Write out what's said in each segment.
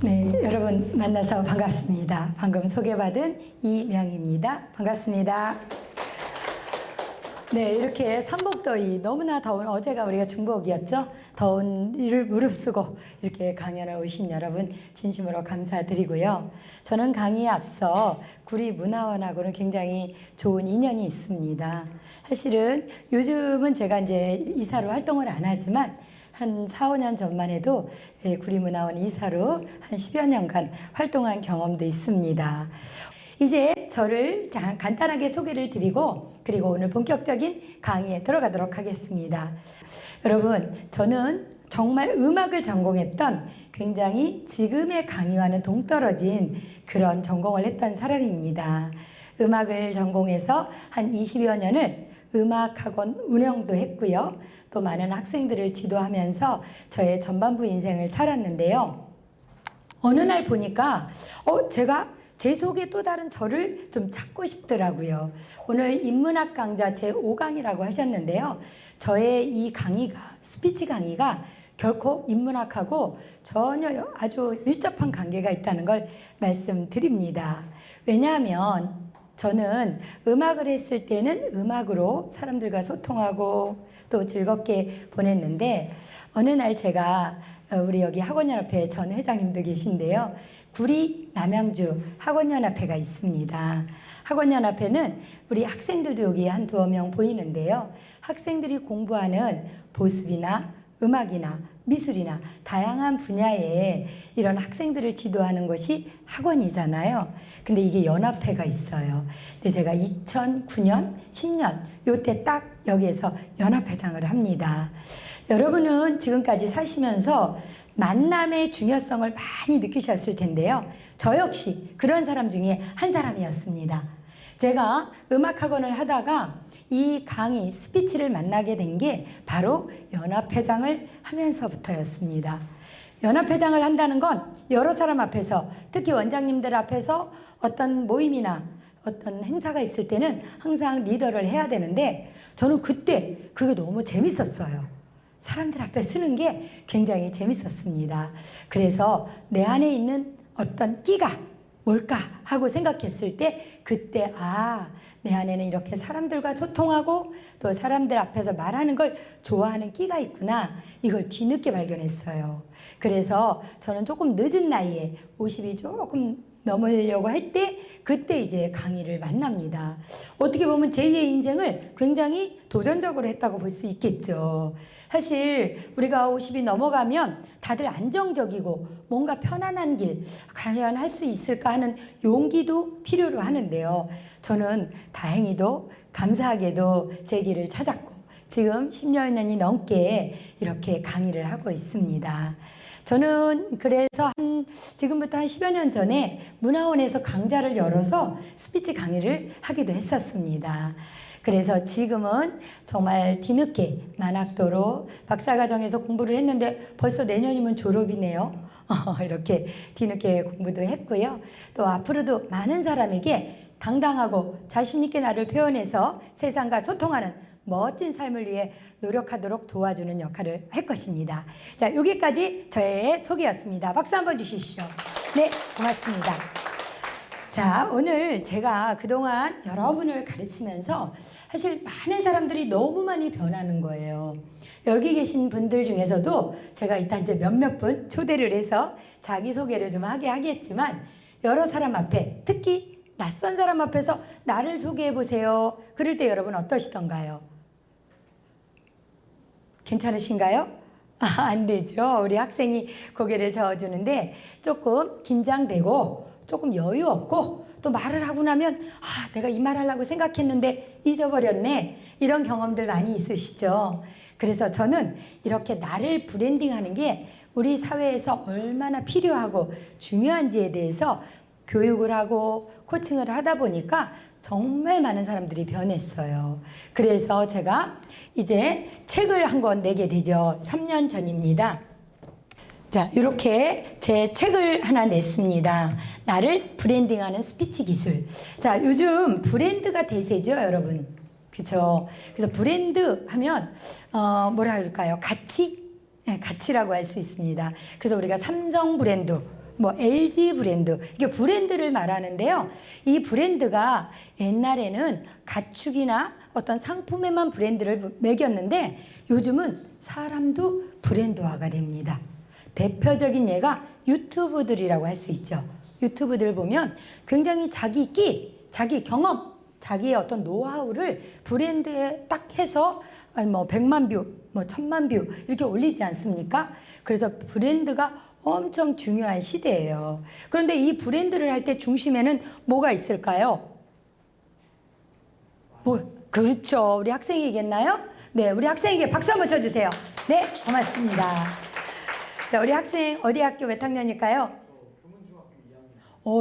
네, 여러분 만나서 반갑습니다. 방금 소개받은 이명희입니다. 반갑습니다. 네, 이렇게 삼복더위 너무나 더운 어제가 우리가 중복이었죠. 더운 일을 무릅쓰고 이렇게 강연을 오신 여러분 진심으로 감사드리고요. 저는 강의에 앞서 구리문화원하고는 굉장히 좋은 인연이 있습니다. 사실은 요즘은 제가 이제 이사로 활동을 안 하지만 한 4, 5년 전만 해도 구리문화원 이사로 한 10여 년간 활동한 경험도 있습니다. 이제 저를 간단하게 소개를 드리고 그리고 오늘 본격적인 강의에 들어가도록 하겠습니다. 여러분, 저는 정말 음악을 전공했던 굉장히 지금의 강의와는 동떨어진 그런 전공을 했던 사람입니다. 음악을 전공해서 한 20여 년을 음악학원 운영도 했고요. 또 많은 학생들을 지도하면서 저의 전반부 인생을 살았는데요. 어느 날 보니까 제가 제 속에 또 다른 저를 좀 찾고 싶더라고요. 오늘 인문학 강좌 제5강이라고 하셨는데요. 저의 이 강의가, 스피치 강의가 결코 인문학하고 전혀 아주 밀접한 관계가 있다는 걸 말씀드립니다. 왜냐하면 저는 음악을 했을 때는 음악으로 사람들과 소통하고 또 즐겁게 보냈는데 어느 날 제가 우리 여기 학원연합회 전 회장님도 계신데요. 구리 남양주 학원연합회가 있습니다. 학원연합회는 우리 학생들도 여기 한 두어 명 보이는데요. 학생들이 공부하는 보습이나 음악이나 미술이나 다양한 분야에 이런 학생들을 지도하는 것이 학원이잖아요. 근데 이게 연합회가 있어요. 근데 제가 2009년, 10년 요때 딱 여기에서 연합회장을 합니다. 여러분은 지금까지 사시면서 만남의 중요성을 많이 느끼셨을 텐데요. 저 역시 그런 사람 중에 한 사람이었습니다. 제가 음악학원을 하다가 이 강의, 스피치를 만나게 된 게 바로 연합회장을 하면서부터였습니다. 연합회장을 한다는 건 여러 사람 앞에서, 특히 원장님들 앞에서 어떤 모임이나 어떤 행사가 있을 때는 항상 리더를 해야 되는데 저는 그때 그게 너무 재밌었어요. 사람들 앞에 쓰는 게 굉장히 재밌었습니다. 그래서 내 안에 있는 어떤 끼가 뭘까 하고 생각했을 때 그때 내 안에는 이렇게 사람들과 소통하고 또 사람들 앞에서 말하는 걸 좋아하는 끼가 있구나. 이걸 뒤늦게 발견했어요. 그래서 저는 조금 늦은 나이에 50이 조금 넘으려고 할 때 그때 이제 강의를 만납니다. 어떻게 보면 제2의 인생을 굉장히 도전적으로 했다고 볼 수 있겠죠. 사실 우리가 50이 넘어가면 다들 안정적이고 뭔가 편안한 길 과연 할 수 있을까 하는 용기도 필요로 하는데요. 저는 다행히도 감사하게도 제 길을 찾았고 지금 10여 년이 넘게 이렇게 강의를 하고 있습니다. 저는 그래서 지금부터 한 10여 년 전에 문화원에서 강좌를 열어서 스피치 강의를 하기도 했었습니다. 그래서 지금은 정말 뒤늦게 만학도로 박사과정에서 공부를 했는데 벌써 내년이면 졸업이네요. 이렇게 뒤늦게 공부도 했고요. 또 앞으로도 많은 사람에게 당당하고 자신있게 나를 표현해서 세상과 소통하는 멋진 삶을 위해 노력하도록 도와주는 역할을 할 것입니다. 자, 여기까지 저의 소개였습니다. 박수 한번 주시시죠. 네, 고맙습니다. 자, 오늘 제가 그동안 여러분을 가르치면서 사실 많은 사람들이 너무 많이 변하는 거예요. 여기 계신 분들 중에서도 제가 이따 이제 몇몇 분 초대를 해서 자기소개를 좀 하겠지만 여러 사람 앞에, 특히 낯선 사람 앞에서 나를 소개해 보세요. 그럴 때 여러분 어떠시던가요? 괜찮으신가요? 안 되죠. 우리 학생이 고개를 저어주는데 조금 긴장되고 조금 여유 없고 또 말을 하고 나면 내가 이 말 하려고 생각했는데 잊어버렸네. 이런 경험들 많이 있으시죠. 그래서 저는 이렇게 나를 브랜딩하는 게 우리 사회에서 얼마나 필요하고 중요한지에 대해서 교육을 하고 코칭을 하다 보니까 정말 많은 사람들이 변했어요. 그래서 제가 이제 책을 한 권 내게 되죠. 3년 전입니다. 자, 이렇게 제 책을 하나 냈습니다. 나를 브랜딩하는 스피치 기술. 자, 요즘 브랜드가 대세죠, 여러분. 그렇죠? 그래서 브랜드 하면 뭐라 그럴까요? 가치? 네, 가치라고 할 수 있습니다. 그래서 우리가 삼성 브랜드 뭐 LG 브랜드, 이게 브랜드를 말하는데요. 이 브랜드가 옛날에는 가축이나 어떤 상품에만 브랜드를 매겼는데 요즘은 사람도 브랜드화가 됩니다. 대표적인 예가 유튜브들이라고 할 수 있죠. 유튜브들 보면 굉장히 자기 끼, 자기 경험, 자기의 어떤 노하우를 브랜드에 딱 해서 뭐 100만 뷰, 뭐 1000만 뷰 이렇게 올리지 않습니까? 그래서 브랜드가 엄청 중요한 시대예요. 그런데 이 브랜드를 할 때 중심에는 뭐가 있을까요? 그렇죠. 우리 학생이겠나요? 네, 우리 학생에게 박수 한번 쳐주세요. 네, 고맙습니다. 자, 우리 학생 어디 학교 몇 학년일까요?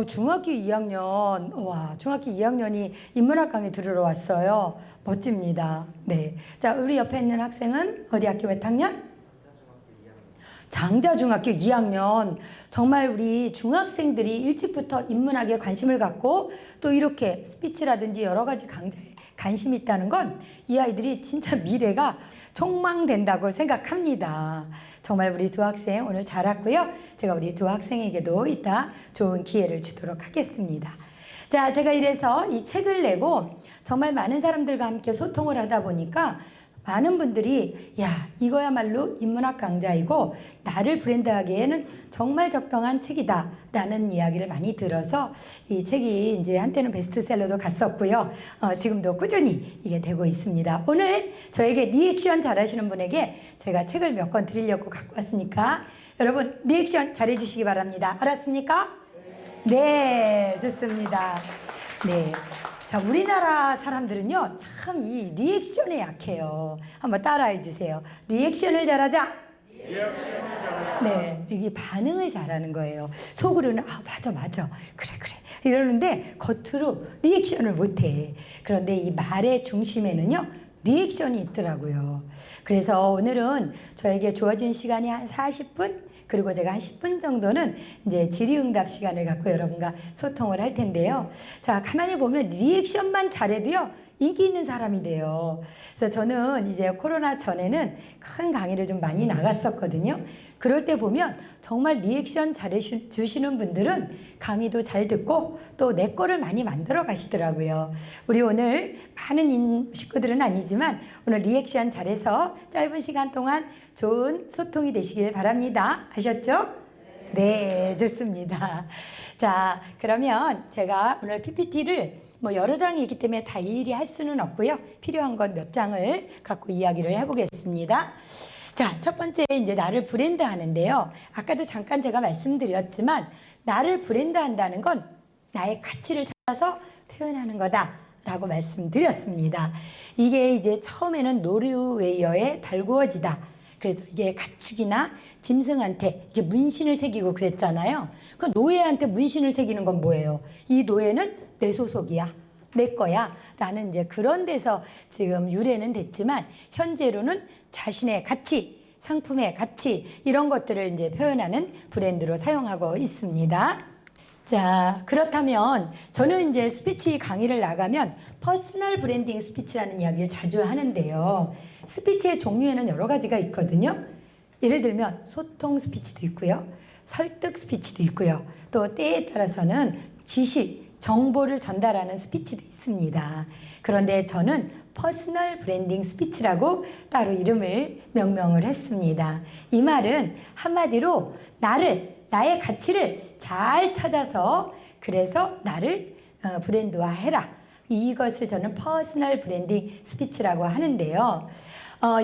중학교 2학년. 와, 중학교 2학년이 인문학 강의 들으러 왔어요. 멋집니다. 네. 자, 우리 옆에 있는 학생은 어디 학교 몇 학년? 장자중학교 2학년. 정말 우리 중학생들이 일찍부터 인문학에 관심을 갖고 또 이렇게 스피치라든지 여러 가지 강좌에 관심이 있다는 건 이 아이들이 진짜 미래가 촉망된다고 생각합니다. 정말 우리 두 학생 오늘 잘 왔고요. 제가 우리 두 학생에게도 이따 좋은 기회를 주도록 하겠습니다. 자, 제가 이래서 이 책을 내고 정말 많은 사람들과 함께 소통을 하다 보니까 많은 분들이 야, 이거야말로 인문학 강좌이고 나를 브랜드하기에는 정말 적당한 책이다 라는 이야기를 많이 들어서 이 책이 이제 한때는 베스트셀러도 갔었고요. 지금도 꾸준히 이게 되고 있습니다. 오늘 저에게 리액션 잘하시는 분에게 제가 책을 몇 권 드리려고 갖고 왔으니까 여러분 리액션 잘해주시기 바랍니다. 알았습니까? 네, 좋습니다. 네. 자, 우리나라 사람들은요, 참 이 리액션에 약해요. 한번 따라해 주세요. 리액션을 잘하자. 리액션을 잘하자. 네, 이게 반응을 잘하는 거예요. 속으로는 맞아. 그래. 이러는데 겉으로 리액션을 못해. 그런데 이 말의 중심에는요, 리액션이 있더라고요. 그래서 오늘은 저에게 주어진 시간이 한 40분? 그리고 제가 한 10분 정도는 이제 질의응답 시간을 갖고 여러분과 소통을 할 텐데요. 자, 가만히 보면 리액션만 잘해도요, 인기 있는 사람이 돼요. 그래서 저는 이제 코로나 전에는 큰 강의를 좀 많이 나갔었거든요. 그럴 때 보면 정말 리액션 잘해주시는 분들은 강의도 잘 듣고 또 내 거를 많이 만들어 가시더라고요. 우리 오늘 많은 식구들은 아니지만 오늘 리액션 잘해서 짧은 시간 동안 좋은 소통이 되시길 바랍니다. 아셨죠? 네, 좋습니다. 자, 그러면 제가 오늘 PPT를 뭐 여러 장이 있기 때문에 다 일일이 할 수는 없고요. 필요한 것 몇 장을 갖고 이야기를 해보겠습니다. 자, 첫 번째 이제 나를 브랜드 하는데요. 아까도 잠깐 제가 말씀드렸지만 나를 브랜드 한다는 건 나의 가치를 찾아서 표현하는 거다라고 말씀드렸습니다. 이게 이제 처음에는 노르웨이어의 달구어지다. 그래서 이게 가축이나 짐승한테 이렇게 문신을 새기고 그랬잖아요. 그 노예한테 문신을 새기는 건 뭐예요? 이 노예는 내 소속이야, 내 거야 라는 이제 그런 데서 지금 유래는 됐지만 현재로는 자신의 가치, 상품의 가치 이런 것들을 이제 표현하는 브랜드로 사용하고 있습니다. 자, 그렇다면 저는 이제 스피치 강의를 나가면 퍼스널 브랜딩 스피치라는 이야기를 자주 하는데요. 스피치의 종류에는 여러 가지가 있거든요. 예를 들면 소통 스피치도 있고요. 설득 스피치도 있고요. 또 때에 따라서는 지식, 정보를 전달하는 스피치도 있습니다. 그런데 저는 퍼스널 브랜딩 스피치라고 따로 이름을 명명을 했습니다. 이 말은 한마디로 나의 가치를 잘 찾아서 그래서 나를 브랜드화해라. 이것을 저는 퍼스널 브랜딩 스피치라고 하는데요.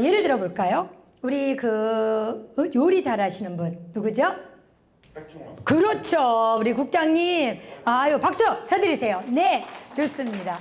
예를 들어 볼까요? 우리 요리 잘하시는 분 누구죠? 백종원. 그렇죠. 우리 국장님. 아유, 박수 쳐드리세요. 네, 좋습니다.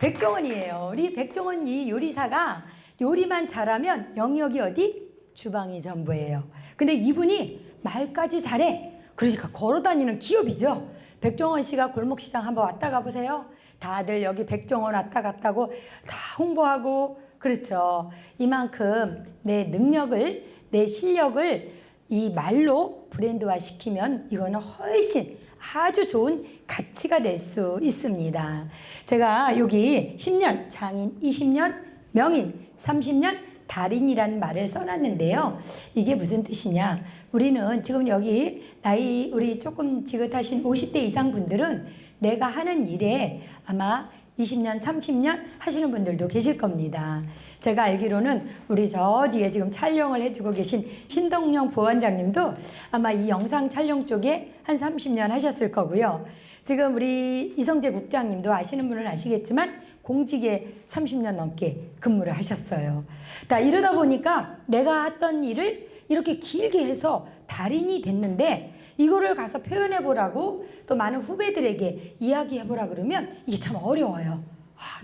백종원이에요. 우리 백종원 이 요리사가 요리만 잘하면 영역이 어디? 주방이 전부예요. 근데 이분이 말까지 잘해. 그러니까 걸어다니는 기업이죠. 백종원 씨가 골목시장 한번 왔다 가보세요. 다들 여기 백종원 왔다 갔다고 다 홍보하고 그렇죠. 이만큼 내 능력을, 내 실력을 이 말로 브랜드화 시키면 이거는 훨씬 아주 좋은 가치가 될 수 있습니다. 제가 여기 10년 장인, 20년 명인, 30년 달인이라는 말을 써놨는데요. 이게 무슨 뜻이냐? 우리는 지금 여기 나이 우리 조금 지긋하신 50대 이상 분들은 내가 하는 일에 아마 20년, 30년 하시는 분들도 계실 겁니다. 제가 알기로는 우리 저 뒤에 지금 촬영을 해주고 계신 신동영 부원장님도 아마 이 영상 촬영 쪽에 한 30년 하셨을 거고요. 지금 우리 이성재 국장님도 아시는 분은 아시겠지만 공직에 30년 넘게 근무를 하셨어요. 이러다 보니까 내가 했던 일을 이렇게 길게 해서 달인이 됐는데 이거를 가서 표현해 보라고 또 많은 후배들에게 이야기해 보라 그러면 이게 참 어려워요.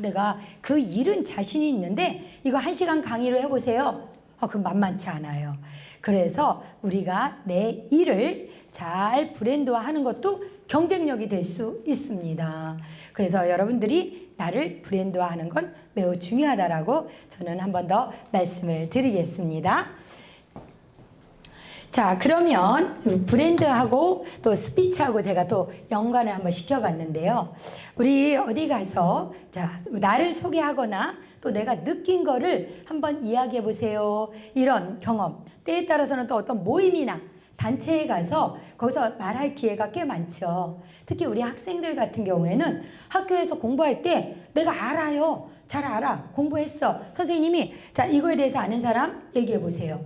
내가 그 일은 자신이 있는데 이거 1시간 강의로 해보세요. 그럼 만만치 않아요. 그래서 우리가 내 일을 잘 브랜드화하는 것도 경쟁력이 될 수 있습니다. 그래서 여러분들이 나를 브랜드화하는 건 매우 중요하다라고 저는 한 번 더 말씀을 드리겠습니다. 자, 그러면 브랜드하고 또 스피치하고 제가 또 연관을 한번 시켜봤는데요. 우리 어디 가서 자, 나를 소개하거나 또 내가 느낀 거를 한번 이야기해 보세요. 이런 경험. 때에 따라서는 또 어떤 모임이나 단체에 가서 거기서 말할 기회가 꽤 많죠. 특히 우리 학생들 같은 경우에는 학교에서 공부할 때 내가 알아요. 잘 알아. 공부했어. 선생님이 자, 이거에 대해서 아는 사람 얘기해 보세요.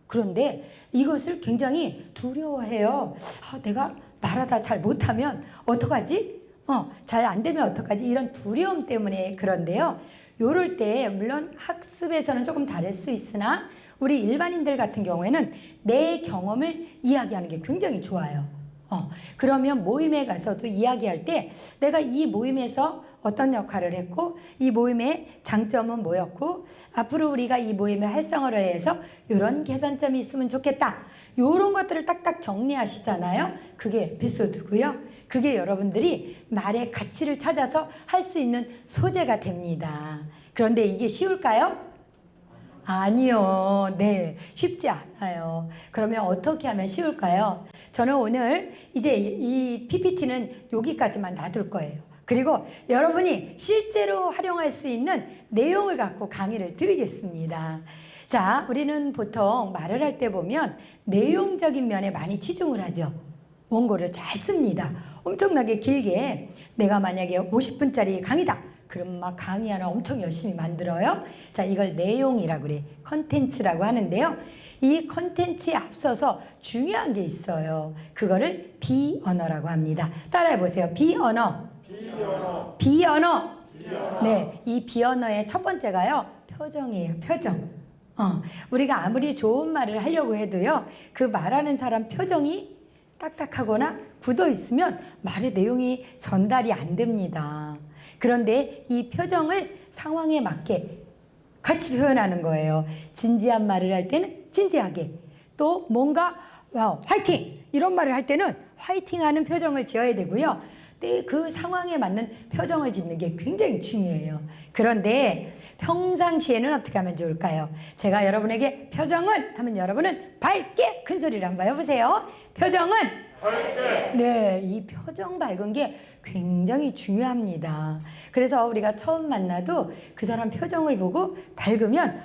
그런데 이것을 굉장히 두려워해요. 내가 말하다 잘 못하면 어떡하지? 잘 안 되면 어떡하지? 이런 두려움 때문에 그런데요. 요럴 때 물론 학습에서는 조금 다를 수 있으나 우리 일반인들 같은 경우에는 내 경험을 이야기하는 게 굉장히 좋아요. 그러면 모임에 가서도 이야기할 때 내가 이 모임에서 어떤 역할을 했고 이 모임의 장점은 뭐였고 앞으로 우리가 이 모임의 활성화를 해서 이런 개선점이 있으면 좋겠다. 이런 것들을 딱딱 정리하시잖아요. 그게 에피소드고요. 그게 여러분들이 말의 가치를 찾아서 할 수 있는 소재가 됩니다. 그런데 이게 쉬울까요? 아니요. 네. 쉽지 않아요. 그러면 어떻게 하면 쉬울까요? 저는 오늘 이제 이 PPT는 여기까지만 놔둘 거예요. 그리고 여러분이 실제로 활용할 수 있는 내용을 갖고 강의를 드리겠습니다. 자, 우리는 보통 말을 할 때 보면 내용적인 면에 많이 치중을 하죠. 원고를 잘 씁니다. 엄청나게 길게 내가 만약에 50분짜리 강의다. 그럼 막 강의 하나 엄청 열심히 만들어요. 자, 이걸 내용이라고 그래. 컨텐츠라고 하는데요. 이 컨텐츠에 앞서서 중요한 게 있어요. 그거를 비언어라고 합니다. 따라해 보세요. 비언어. 비언어. 네, 이 비언어의 첫 번째가요. 표정이에요. 표정. 우리가 아무리 좋은 말을 하려고 해도요. 그 말하는 사람 표정이 딱딱하거나 굳어 있으면 말의 내용이 전달이 안 됩니다. 그런데 이 표정을 상황에 맞게 같이 표현하는 거예요. 진지한 말을 할 때는 진지하게, 또 뭔가 화이팅! 이런 말을 할 때는 화이팅하는 표정을 지어야 되고요. 그 상황에 맞는 표정을 짓는 게 굉장히 중요해요. 그런데 평상시에는 어떻게 하면 좋을까요? 제가 여러분에게 표정은 하면 여러분은 밝게 큰 소리를 한번 해보세요. 표정은 밝게. 네, 이 표정 밝은 게 굉장히 중요합니다. 그래서 우리가 처음 만나도 그 사람 표정을 보고 밝으면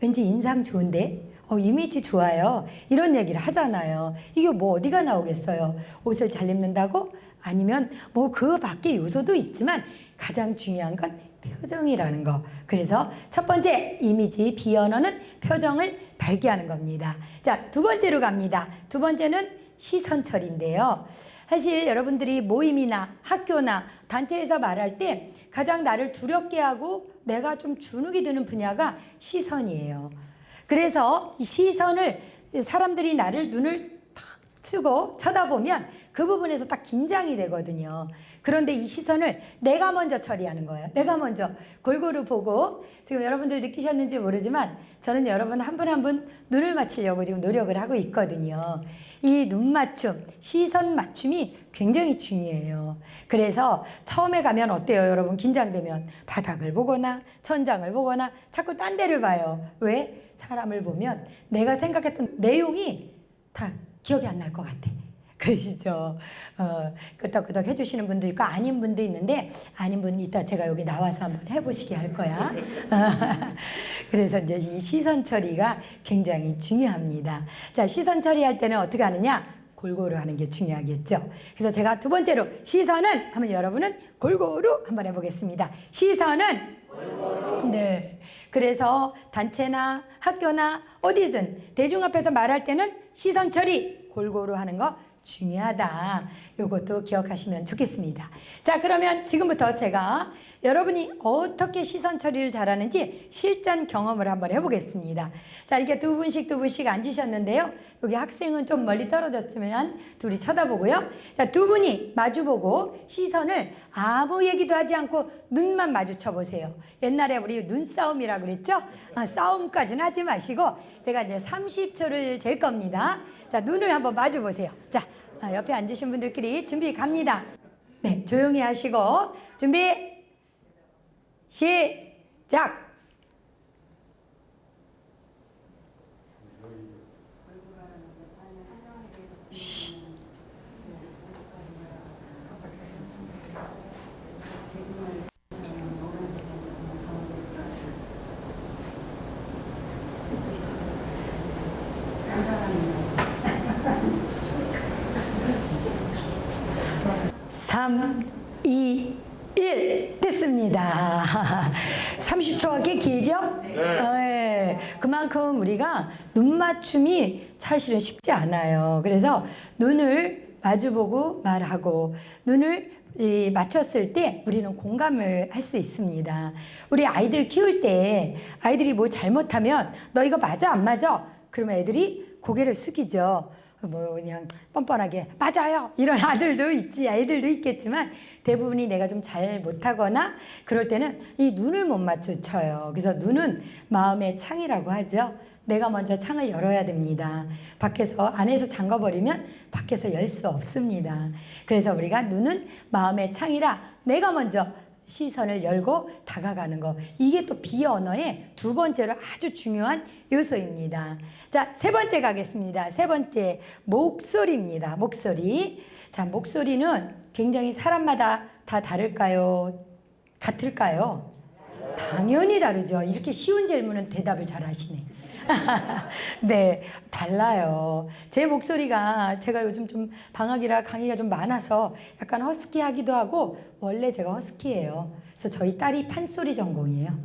왠지 인상 좋은데? 이미지 좋아요. 이런 얘기를 하잖아요. 이게 뭐 어디가 나오겠어요? 옷을 잘 입는다고? 아니면 뭐 그 밖에 요소도 있지만 가장 중요한 건 표정이라는 거. 그래서 첫 번째 이미지 비언어는 표정을 밝게 하는 겁니다. 자, 두 번째로 갑니다. 두 번째는 시선 처리인데요. 사실 여러분들이 모임이나 학교나 단체에서 말할 때 가장 나를 두렵게 하고 내가 좀 주눅이 드는 분야가 시선이에요. 그래서 이 시선을 사람들이 나를 눈을 탁 쓰고 쳐다보면 그 부분에서 딱 긴장이 되거든요. 그런데 이 시선을 내가 먼저 처리하는 거예요. 내가 먼저 골고루 보고, 지금 여러분들 느끼셨는지 모르지만 저는 여러분 한 분 한 분 눈을 맞추려고 지금 노력을 하고 있거든요. 이 눈 맞춤, 시선 맞춤이 굉장히 중요해요. 그래서 처음에 가면 어때요, 여러분? 긴장되면 바닥을 보거나 천장을 보거나 자꾸 딴 데를 봐요. 왜? 사람을 보면 내가 생각했던 내용이 다 기억이 안 날 것 같아. 그러시죠. 끄덕끄덕 해주시는 분도 있고 아닌 분도 있는데 아닌 분 이따 제가 여기 나와서 한번 해보시게 할 거야. 그래서 이제 이 시선 처리가 굉장히 중요합니다. 자, 시선 처리할 때는 어떻게 하느냐? 골고루 하는 게 중요하겠죠. 그래서 제가 두 번째로 시선은 하면 여러분은 골고루 한번 해보겠습니다. 시선은 골고루. 네. 그래서 단체나 학교나 어디든 대중 앞에서 말할 때는 시선 처리 골고루 하는 거 중요하다. 이것도 기억하시면 좋겠습니다. 자, 그러면 지금부터 제가 여러분이 어떻게 시선 처리를 잘하는지 실전 경험을 한번 해보겠습니다. 자, 이렇게 두 분씩 앉으셨는데요. 여기 학생은 좀 멀리 떨어졌지만 둘이 쳐다보고요. 자, 두 분이 마주보고 시선을 아무 얘기도 하지 않고 눈만 마주쳐 보세요. 옛날에 우리 눈싸움이라고 그랬죠? 싸움까지는 하지 마시고 제가 이제 30초를 잴 겁니다. 자, 눈을 한번 마주 보세요. 자, 옆에 앉으신 분들끼리 준비 갑니다. 네, 조용히 하시고 준비 시작. 3, 2, 1 됐습니다. 30초가 꽤 길죠? 네. 그만큼 우리가 눈 맞춤이 사실은 쉽지 않아요. 그래서 눈을 마주보고 말하고 눈을 맞췄을 때 우리는 공감을 할 수 있습니다. 우리 아이들 키울 때 아이들이 뭐 잘못하면 너 이거 맞아 안 맞아? 그러면 애들이 고개를 숙이죠. 뭐 그냥 뻔뻔하게 맞아요 이런 아들도 있지 아이들도 있겠지만 대부분이 내가 좀 잘 못하거나 그럴 때는 이 눈을 못 마주쳐요. 그래서 눈은 마음의 창이라고 하죠. 내가 먼저 창을 열어야 됩니다. 밖에서 안에서 잠가버리면 밖에서 열 수 없습니다. 그래서 우리가 눈은 마음의 창이라 내가 먼저 시선을 열고 다가가는 거, 이게 또 비언어의 두 번째로 아주 중요한 요소입니다. 자, 세 번째 가겠습니다. 세 번째, 목소리입니다. 목소리. 자, 목소리는 굉장히 사람마다 다 다를까요? 같을까요? 당연히 다르죠. 이렇게 쉬운 질문은 대답을 잘 하시네. 네, 달라요. 제 목소리가 제가 요즘 좀 방학이라 강의가 좀 많아서 약간 허스키하기도 하고 원래 제가 허스키예요. 그래서 저희 딸이 판소리 전공이에요.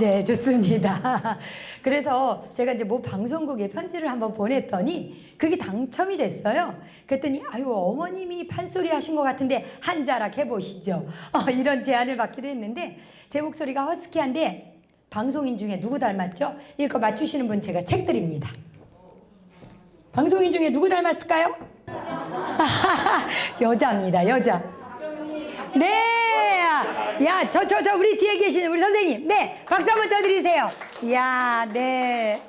네, 좋습니다. 그래서 제가 이제 뭐 방송국에 편지를 한번 보냈더니 그게 당첨이 됐어요. 그랬더니 아유 어머님이 판소리 하신 것 같은데 한 자락 해보시죠. 이런 제안을 받기도 했는데 제 목소리가 허스키한데 방송인 중에 누구 닮았죠? 이거 맞추시는 분 제가 책 드립니다. 방송인 중에 누구 닮았을까요? 여자입니다. 여자. 네. 야, 저 우리 뒤에 계시는 우리 선생님. 네. 박수 한번 쳐드리세요. 이야, 네.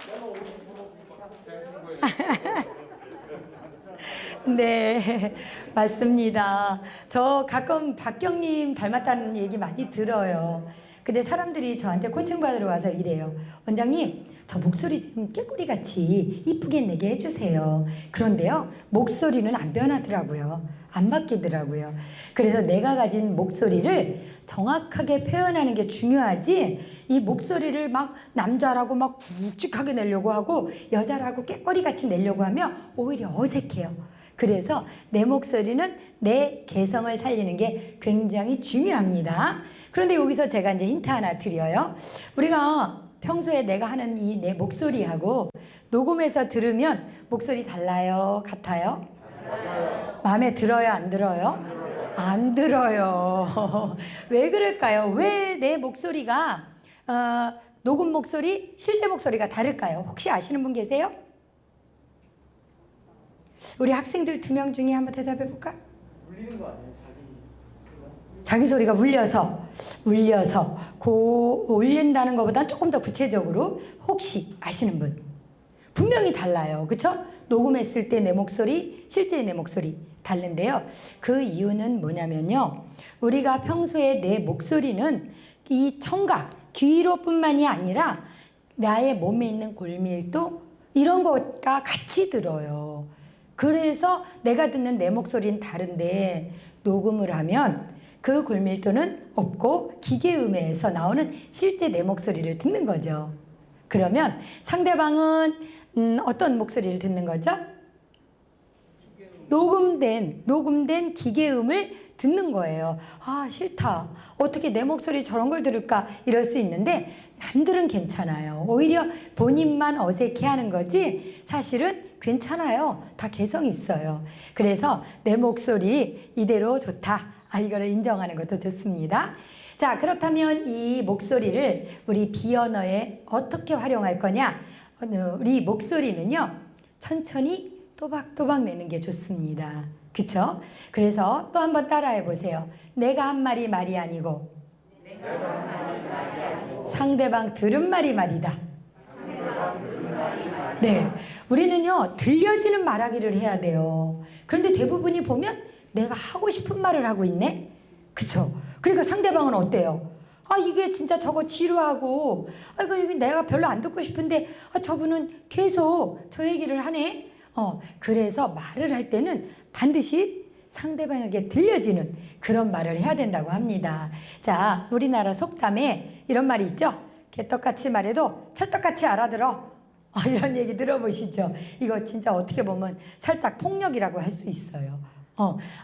네, 맞습니다. 저 가끔 박경님 닮았다는 얘기 많이 들어요. 근데 사람들이 저한테 코칭 받으러 와서 이래요. 원장님, 저 목소리 좀 깨꼬리같이 이쁘게 내게 해주세요. 그런데요, 목소리는 안 변하더라고요. 안 바뀌더라고요. 그래서 내가 가진 목소리를 정확하게 표현하는 게 중요하지, 이 목소리를 막 남자라고 막 굵직하게 내려고 하고 여자라고 깨꼬리같이 내려고 하면 오히려 어색해요. 그래서 내 목소리는 내 개성을 살리는 게 굉장히 중요합니다. 그런데 여기서 제가 이제 힌트 하나 드려요. 우리가 평소에 내가 하는 이 내 목소리하고 녹음해서 들으면 목소리 달라요? 같아요? 마음에 들어요? 안 들어요? 안 들어요. 왜 그럴까요? 왜 내 목소리가 녹음 목소리, 실제 목소리가 다를까요? 혹시 아시는 분 계세요? 우리 학생들 2명 중에 한번 대답해 볼까? 울리는 거 아니에요? 자기 소리가 울려서 울린다는 것보다 조금 더 구체적으로 혹시 아시는 분? 분명히 달라요. 그렇죠? 녹음했을 때 내 목소리, 실제 내 목소리 다른데요. 그 이유는 뭐냐면요. 우리가 평소에 내 목소리는 이 청각, 귀로뿐만이 아니라 나의 몸에 있는 골밀도 이런 것과 같이 들어요. 그래서 내가 듣는 내 목소리는 다른데 녹음을 하면 그 골밀도는 없고 기계음에서 나오는 실제 내 목소리를 듣는 거죠. 그러면 상대방은 어떤 목소리를 듣는 거죠? 녹음된 기계음을 듣는 거예요. 아, 싫다. 어떻게 내 목소리 저런 걸 들을까? 이럴 수 있는데 남들은 괜찮아요. 오히려 본인만 어색해하는 거지 사실은 괜찮아요. 다 개성이 있어요. 그래서 내 목소리 이대로 좋다. 이거를 인정하는 것도 좋습니다. 자, 그렇다면 이 목소리를 우리 비언어에 어떻게 활용할 거냐? 우리 목소리는요, 천천히 또박또박 내는 게 좋습니다. 그쵸? 그래서 또 한번 따라해 보세요. 내가 한 말이 말이 아니고 상대방 들은 말이 말이다. 네, 우리는요 들려지는 말하기를 해야 돼요. 그런데 대부분이 보면 내가 하고 싶은 말을 하고 있네? 그쵸? 그러니까 상대방은 어때요? 이게 진짜 저거 지루하고 이거 내가 별로 안 듣고 싶은데 저분은 계속 저 얘기를 하네? 그래서 말을 할 때는 반드시 상대방에게 들려지는 그런 말을 해야 된다고 합니다. 자, 우리나라 속담에 이런 말이 있죠? 개떡같이 말해도 찰떡같이 알아들어. 이런 얘기 들어보시죠? 이거 진짜 어떻게 보면 살짝 폭력이라고 할 수 있어요.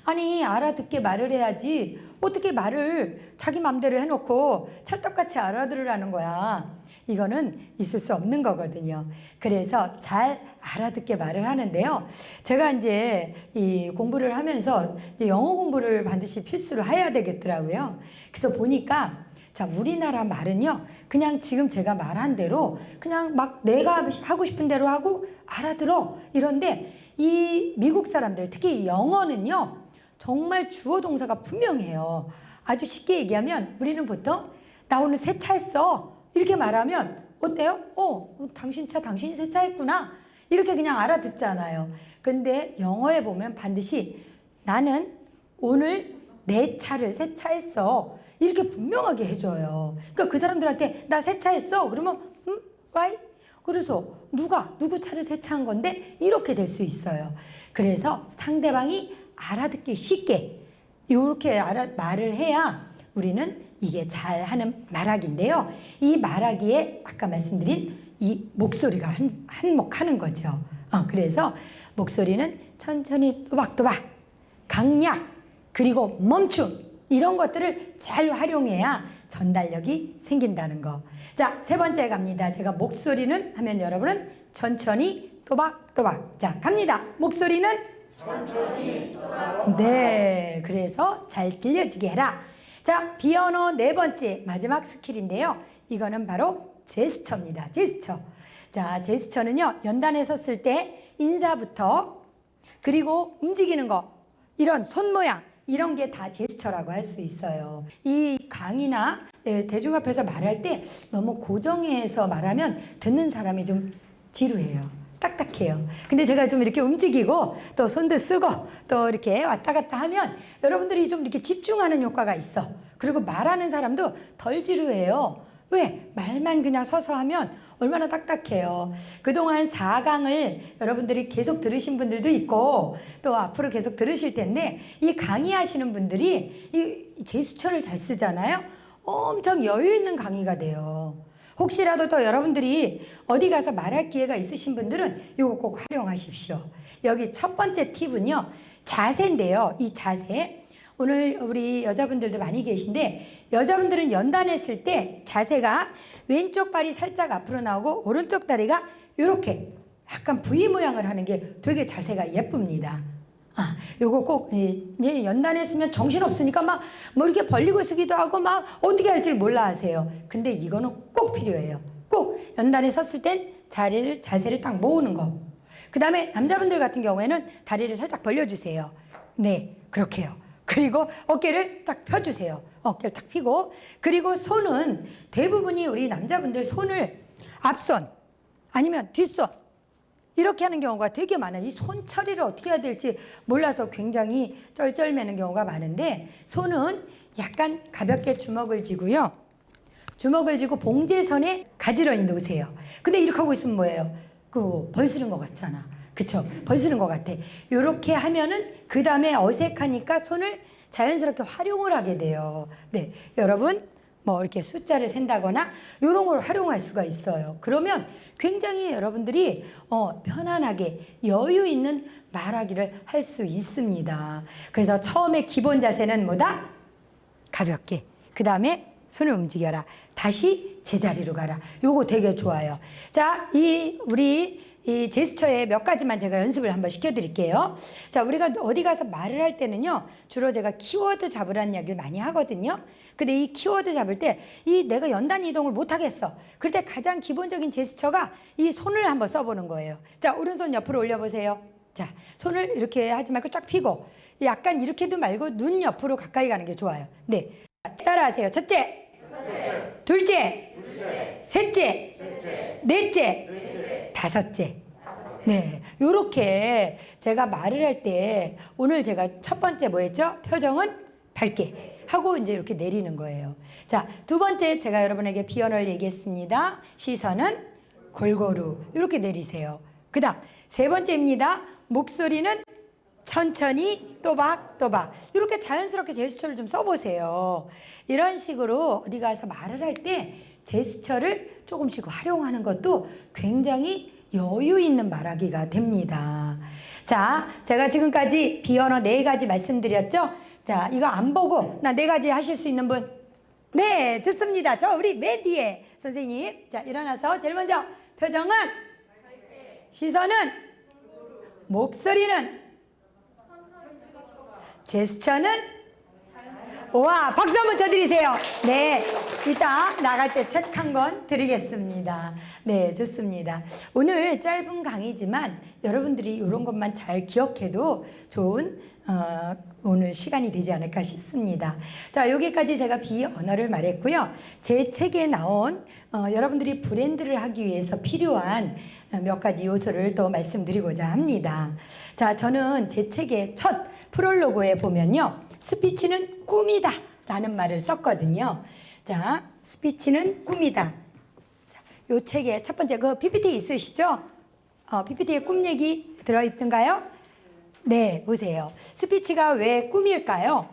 아니 알아듣게 말을 해야지 어떻게 말을 자기 맘대로 해놓고 찰떡같이 알아들으라는 거야. 이거는 있을 수 없는 거거든요. 그래서 잘 알아듣게 말을 하는데요. 제가 이제 이 공부를 하면서 이제 영어 공부를 반드시 필수로 해야 되겠더라고요. 그래서 보니까 자, 우리나라 말은요, 그냥 지금 제가 말한 대로 그냥 막 내가 하고 싶은 대로 하고 알아들어. 이런데 이 미국 사람들, 특히 영어는요, 정말 주어 동사가 분명해요. 아주 쉽게 얘기하면 우리는 보통 나 오늘 세차했어. 이렇게 말하면 어때요? 당신 차 당신이 세차했구나. 이렇게 그냥 알아듣잖아요. 근데 영어에 보면 반드시 나는 오늘 내 차를 세차했어. 이렇게 분명하게 해줘요. 그러니까 그 사람들한테 나 세차했어. 그러면 why? 그래서 누구 차를 세차한 건데? 이렇게 될 수 있어요. 그래서 상대방이 알아듣기 쉽게 이렇게 말을 해야 우리는 이게 잘하는 말하기인데요. 이 말하기에 아까 말씀드린 이 목소리가 한몫하는 거죠. 그래서 목소리는 천천히 또박또박, 강약, 그리고 멈춤 이런 것들을 잘 활용해야 전달력이 생긴다는 거. 자, 세 번째 갑니다. 제가 목소리는 하면 여러분은 천천히 또박또박. 자, 갑니다. 목소리는 천천히 또박또박. 네, 그래서 잘 들려지게 해라. 자, 비언어 네 번째 마지막 스킬인데요. 이거는 바로 제스처입니다. 제스처. 자, 제스처는요. 연단에 섰을 때 인사부터 그리고 움직이는 거 이런 손 모양 이런 게 다 제스처라고 할 수 있어요. 이 강의나 대중 앞에서 말할 때 너무 고정해서 말하면 듣는 사람이 좀 지루해요. 딱딱해요. 근데 제가 좀 이렇게 움직이고 또 손도 쓰고 또 이렇게 왔다 갔다 하면 여러분들이 좀 이렇게 집중하는 효과가 있어. 그리고 말하는 사람도 덜 지루해요. 왜? 말만 그냥 서서 하면 얼마나 딱딱해요. 그동안 4강을 여러분들이 계속 들으신 분들도 있고 또 앞으로 계속 들으실 텐데 이 강의하시는 분들이 이 제스처를 잘 쓰잖아요. 엄청 여유 있는 강의가 돼요. 혹시라도 또 여러분들이 어디 가서 말할 기회가 있으신 분들은 이거 꼭 활용하십시오. 여기 첫 번째 팁은요. 자세인데요. 이 자세. 오늘 우리 여자분들도 많이 계신데 여자분들은 연단했을 때 자세가 왼쪽 발이 살짝 앞으로 나오고 오른쪽 다리가 이렇게 약간 V 모양을 하는 게 되게 자세가 예쁩니다. 요거 꼭 연단했으면 정신없으니까 막 뭐 이렇게 벌리고 쓰기도 하고 막 어떻게 할지 몰라 하세요. 근데 이거는 꼭 필요해요. 꼭 연단에 섰을 땐 자세를 딱 모으는 거. 그 다음에 남자분들 같은 경우에는 다리를 살짝 벌려주세요. 네, 그렇게요. 그리고 어깨를 딱 펴주세요. 어깨를 딱 펴고 그리고 손은 대부분이 우리 남자분들 손을 앞손 아니면 뒷손 이렇게 하는 경우가 되게 많아요. 이 손 처리를 어떻게 해야 될지 몰라서 굉장히 쩔쩔매는 경우가 많은데 손은 약간 가볍게 주먹을 쥐고요. 주먹을 쥐고 봉제선에 가지런히 놓으세요. 근데 이렇게 하고 있으면 뭐예요? 벌쓰는 것 같잖아. 그쵸? 벗는 것 같아. 요렇게 하면은 그 다음에 어색하니까 손을 자연스럽게 활용을 하게 돼요. 네, 여러분 뭐 이렇게 숫자를 센다거나 이런 걸 활용할 수가 있어요. 그러면 굉장히 여러분들이 편안하게 여유 있는 말하기를 할 수 있습니다. 그래서 처음에 기본 자세는 뭐다? 가볍게. 그 다음에 손을 움직여라. 다시 제자리로 가라. 요거 되게 좋아요. 자, 우리 이 제스처에 몇 가지만 제가 연습을 한번 시켜드릴게요. 자, 우리가 어디 가서 말을 할 때는요, 주로 제가 키워드 잡으라는 이야기를 많이 하거든요. 근데 이 키워드 잡을 때, 내가 연단 이동을 못 하겠어. 그럴 때 가장 기본적인 제스처가 이 손을 한번 써보는 거예요. 자, 오른손 옆으로 올려보세요. 자, 손을 이렇게 하지 말고 쫙 펴고, 약간 이렇게도 말고 눈 옆으로 가까이 가는 게 좋아요. 네. 따라하세요. 첫째, 둘째, 셋째, 넷째, 다섯째. 네, 요렇게 제가 말을 할 때 오늘 제가 첫 번째 뭐였죠? 표정은 밝게 하고 이제 이렇게 내리는 거예요. 자, 두 번째 제가 여러분에게 비언어를 얘기했습니다. 시선은 골고루 이렇게 내리세요. 그 다음 세 번째입니다. 목소리는 천천히 또박또박 이렇게 자연스럽게 제스처를 좀 써보세요. 이런 식으로 어디 가서 말을 할 때 제스처를 조금씩 활용하는 것도 굉장히 여유 있는 말하기가 됩니다. 자, 제가 지금까지 비언어 4가지 말씀드렸죠? 자, 이거 안 보고 나 4가지 하실 수 있는 분? 네, 좋습니다. 저 우리 맨 뒤에 선생님. 자, 일어나서 제일 먼저 표정은, 시선은, 목소리는, 제스처는, 와, 박수 한번 쳐드리세요. 네, 이따 나갈 때 책 한 권 드리겠습니다. 네, 좋습니다. 오늘 짧은 강의지만 여러분들이 이런 것만 잘 기억해도 좋은 오늘 시간이 되지 않을까 싶습니다. 자, 여기까지 제가 비언어를 말했고요. 제 책에 나온 여러분들이 브랜드를 하기 위해서 필요한 몇 가지 요소를 또 말씀드리고자 합니다. 자, 저는 제 책의 첫 프롤로그에 보면요, 스피치는 꿈이다 라는 말을 썼거든요. 자, 스피치는 꿈이다. 자, 요 책에 첫 번째 그 PPT 있으시죠? PPT에 꿈 얘기 들어있던가요? 네, 보세요. 스피치가 왜 꿈일까요?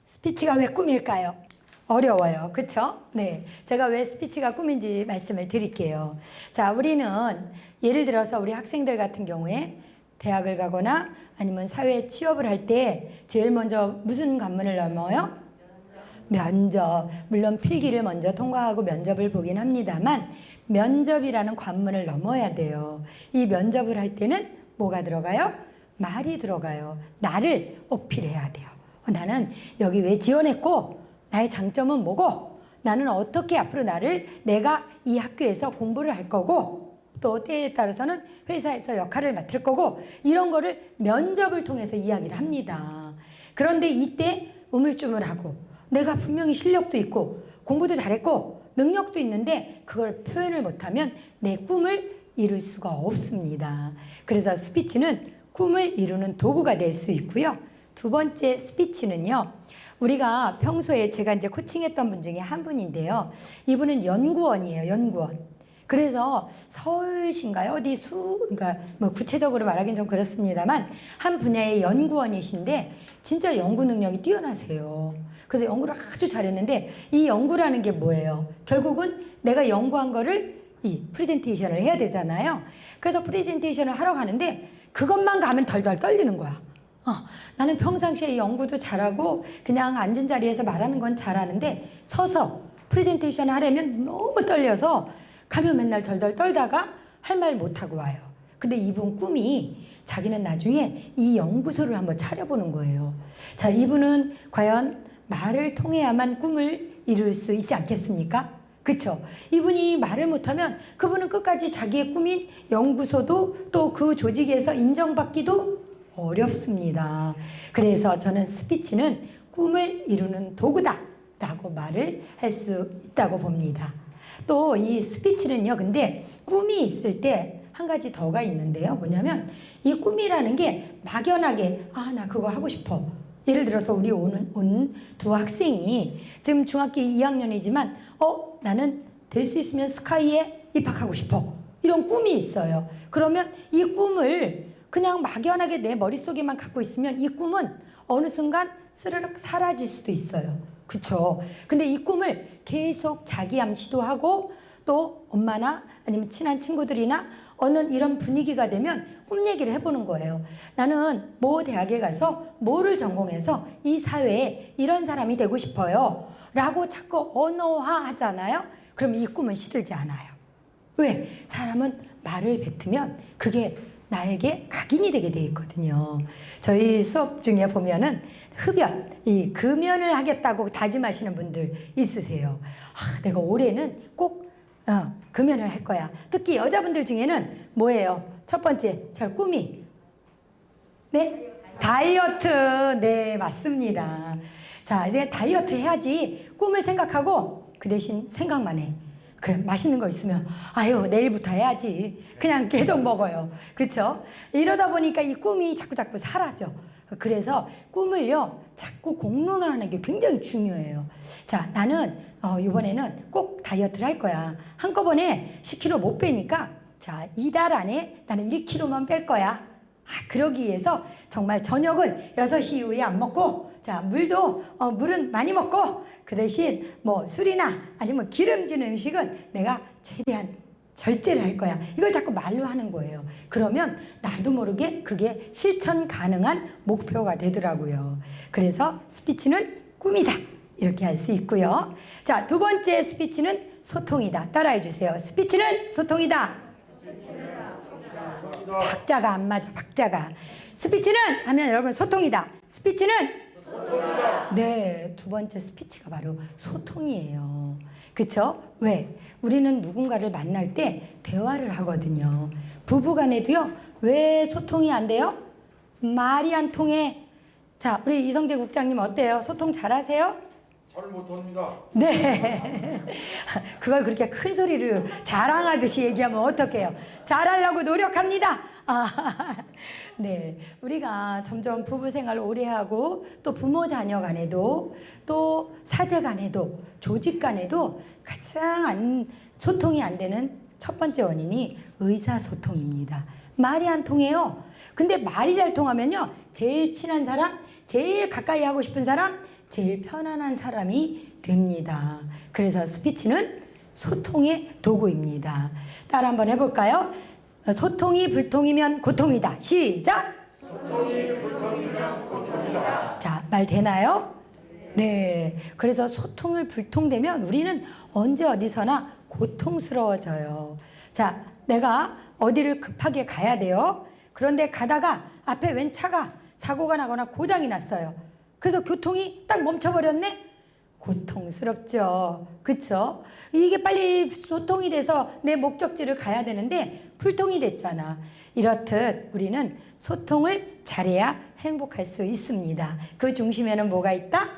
스피치가 왜 꿈일까요? 어려워요. 그쵸? 네. 제가 왜 스피치가 꿈인지 말씀을 드릴게요. 자, 우리는 예를 들어서 우리 학생들 같은 경우에 대학을 가거나 아니면 사회에 취업을 할 때 제일 먼저 무슨 관문을 넘어요? 면접. 물론 필기를 먼저 통과하고 면접을 보긴 합니다만 면접이라는 관문을 넘어야 돼요. 이 면접을 할 때는 뭐가 들어가요? 말이 들어가요. 나를 어필해야 돼요. 나는 여기 왜 지원했고 나의 장점은 뭐고 나는 어떻게 앞으로 내가 이 학교에서 공부를 할 거고 또 때에 따라서는 회사에서 역할을 맡을 거고 이런 거를 면접을 통해서 이야기를 합니다. 그런데 이때 우물쭈물하고 내가 분명히 실력도 있고 공부도 잘했고 능력도 있는데 그걸 표현을 못하면 내 꿈을 이룰 수가 없습니다. 그래서 스피치는 꿈을 이루는 도구가 될 수 있고요. 두 번째 스피치는요, 우리가 평소에 제가 이제 코칭했던 분 중에 한 분인데요. 이분은 연구원이에요, 연구원. 그래서 서울신가요? 어디 그러니까 뭐 구체적으로 말하긴 좀 그렇습니다만 한 분야의 연구원이신데 진짜 연구 능력이 뛰어나세요. 그래서 연구를 아주 잘했는데 이 연구라는 게 뭐예요? 결국은 내가 연구한 거를 이 프레젠테이션을 해야 되잖아요. 그래서 프레젠테이션을 하러 가는데 그것만 가면 덜덜 떨리는 거야. 나는 평상시에 연구도 잘하고 그냥 앉은 자리에서 말하는 건 잘하는데 서서 프레젠테이션을 하려면 너무 떨려서 가면 맨날 덜덜 떨다가 할 말 못하고 와요. 근데 이분 꿈이 자기는 나중에 이 연구소를 한번 차려보는 거예요. 자, 이분은 과연 말을 통해야만 꿈을 이룰 수 있지 않겠습니까? 그쵸? 이분이 말을 못하면 그분은 끝까지 자기의 꿈인 연구소도 또 그 조직에서 인정받기도 어렵습니다. 그래서 저는 스피치는 꿈을 이루는 도구다 라고 말을 할 수 있다고 봅니다. 또 이 스피치는요, 근데 꿈이 있을 때 한 가지 더가 있는데요. 뭐냐면 이 꿈이라는 게 막연하게 나 그거 하고 싶어. 예를 들어서 우리 온 두 학생이 지금 중학교 2학년이지만 나는 될 수 있으면 스카이에 입학하고 싶어. 이런 꿈이 있어요. 그러면 이 꿈을 그냥 막연하게 내 머릿속에만 갖고 있으면 이 꿈은 어느 순간 스르륵 사라질 수도 있어요. 그쵸? 근데 이 꿈을 계속 자기 암시도 하고 또 엄마나 아니면 친한 친구들이나 어느 이런 분위기가 되면 꿈 얘기를 해보는 거예요. 나는 모 대학에 가서 뭐를 전공해서 이 사회에 이런 사람이 되고 싶어요. 라고 자꾸 언어화 하잖아요. 그럼 이 꿈은 시들지 않아요. 왜? 사람은 말을 뱉으면 그게 나에게 각인이 되게 돼 있거든요. 저희 수업 중에 보면은 흡연, 이 금연을 하겠다고 다짐하시는 분들 있으세요. 내가 올해는 꼭 금연을 할 거야. 특히 여자분들 중에는 뭐예요? 첫 번째, 저 꿈이 네? 다이어트. 네, 맞습니다. 자, 이제 다이어트 해야지 꿈을 생각하고 그 대신 생각만 해. 그래, 맛있는 거 있으면 아유 내일부터 해야지. 그냥 계속 먹어요. 그렇죠? 이러다 보니까 이 꿈이 자꾸 사라져. 그래서 꿈을요 자꾸 공론화하는 게 굉장히 중요해요. 자, 나는 이번에는 꼭 다이어트를 할 거야. 한꺼번에 10kg 못 빼니까 자, 이달 안에 나는 1kg만 뺄 거야. 그러기 위해서 정말 저녁은 6시 이후에 안 먹고, 자, 물은 많이 먹고, 그 대신 뭐 술이나 아니면 기름진 음식은 내가 최대한 절제를 할 거야. 이걸 자꾸 말로 하는 거예요. 그러면 나도 모르게 그게 실천 가능한 목표가 되더라고요. 그래서 스피치는 꿈이다. 이렇게 할 수 있고요. 자, 두 번째 스피치는 소통이다. 따라해 주세요. 스피치는 소통이다. 박자가 안 맞아. 박자가. 스피치는 하면 여러분 소통이다. 스피치는 소통이다. 네, 두 번째 스피치가 바로 소통이에요. 그쵸? 왜? 우리는 누군가를 만날 때 대화를 하거든요. 부부간에도요. 왜 소통이 안 돼요? 말이 안 통해. 자, 우리 이성재 국장님 어때요? 소통 잘하세요? 잘 못합니다. 네. 그걸 그렇게 큰 소리로 자랑하듯이 얘기하면 어떡해요? 잘하려고 노력합니다. 네. 우리가 점점 부부 생활을 오래 하고 또 부모 자녀 간에도 또 사제 간에도 조직 간에도 가장 소통이 안 되는 첫 번째 원인이 의사소통입니다. 말이 안 통해요. 근데 말이 잘 통하면요. 제일 친한 사람, 제일 가까이 하고 싶은 사람, 제일 편안한 사람이 됩니다. 그래서 스피치는 소통의 도구입니다. 따라 한번 해볼까요? 소통이 불통이면 고통이다. 시작! 소통이 불통이면 고통이다. 자, 말 되나요? 네. 그래서 소통을 불통되면 우리는 언제 어디서나 고통스러워져요. 자, 내가 어디를 급하게 가야 돼요. 그런데 가다가 앞에 웬 차가 사고가 나거나 고장이 났어요. 그래서 교통이 딱 멈춰버렸네? 고통스럽죠. 그쵸? 이게 빨리 소통이 돼서 내 목적지를 가야 되는데 불통이 됐잖아. 이렇듯 우리는 소통을 잘해야 행복할 수 있습니다. 그 중심에는 뭐가 있다?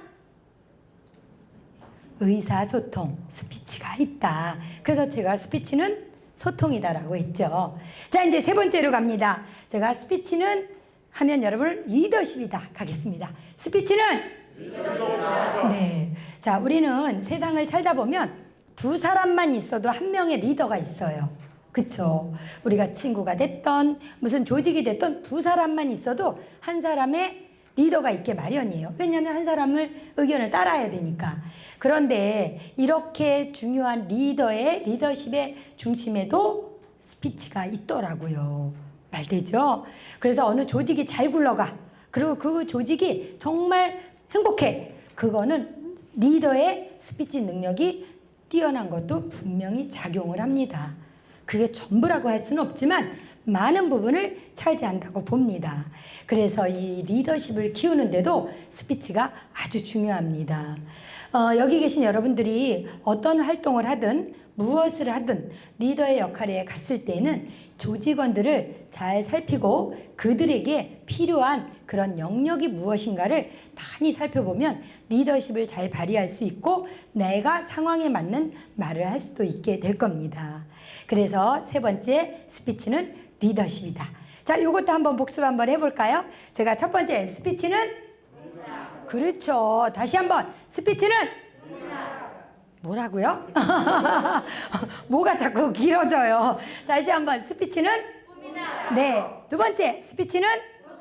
의사소통, 스피치가 있다. 그래서 제가 스피치는 소통이다라고 했죠. 자, 이제 세 번째로 갑니다. 제가 스피치는 하면 여러분 리더십이다 가겠습니다. 스피치는 리더십이다. 네. 자, 우리는 세상을 살다 보면 두 사람만 있어도 한 명의 리더가 있어요. 그쵸? 우리가 친구가 됐던 무슨 조직이 됐던 두 사람만 있어도 한 사람의 리더가 있게 마련이에요. 왜냐하면 한 사람을 의견을 따라야 되니까. 그런데 이렇게 중요한 리더십의 중심에도 스피치가 있더라고요. 말되죠? 그래서 어느 조직이 잘 굴러가. 그리고 그 조직이 정말 행복해. 그거는 리더의 스피치 능력이 뛰어난 것도 분명히 작용을 합니다. 그게 전부라고 할 수는 없지만 많은 부분을 차지한다고 봅니다. 그래서 이 리더십을 키우는데도 스피치가 아주 중요합니다. 여기 계신 여러분들이 어떤 활동을 하든 무엇을 하든 리더의 역할에 갔을 때는 조직원들을 잘 살피고 그들에게 필요한 그런 영역이 무엇인가를 많이 살펴보면 리더십을 잘 발휘할 수 있고 내가 상황에 맞는 말을 할 수도 있게 될 겁니다. 그래서 세 번째 스피치는 리더십이다. 자, 이것도 한번 복습 한번 해볼까요? 제가 첫 번째 스피치는 그렇죠. 다시 한번 스피치는 뭐라고요? 뭐가 자꾸 길어져요. 다시 한번 스피치는? 꿈이다. 네. 두 번째 스피치는?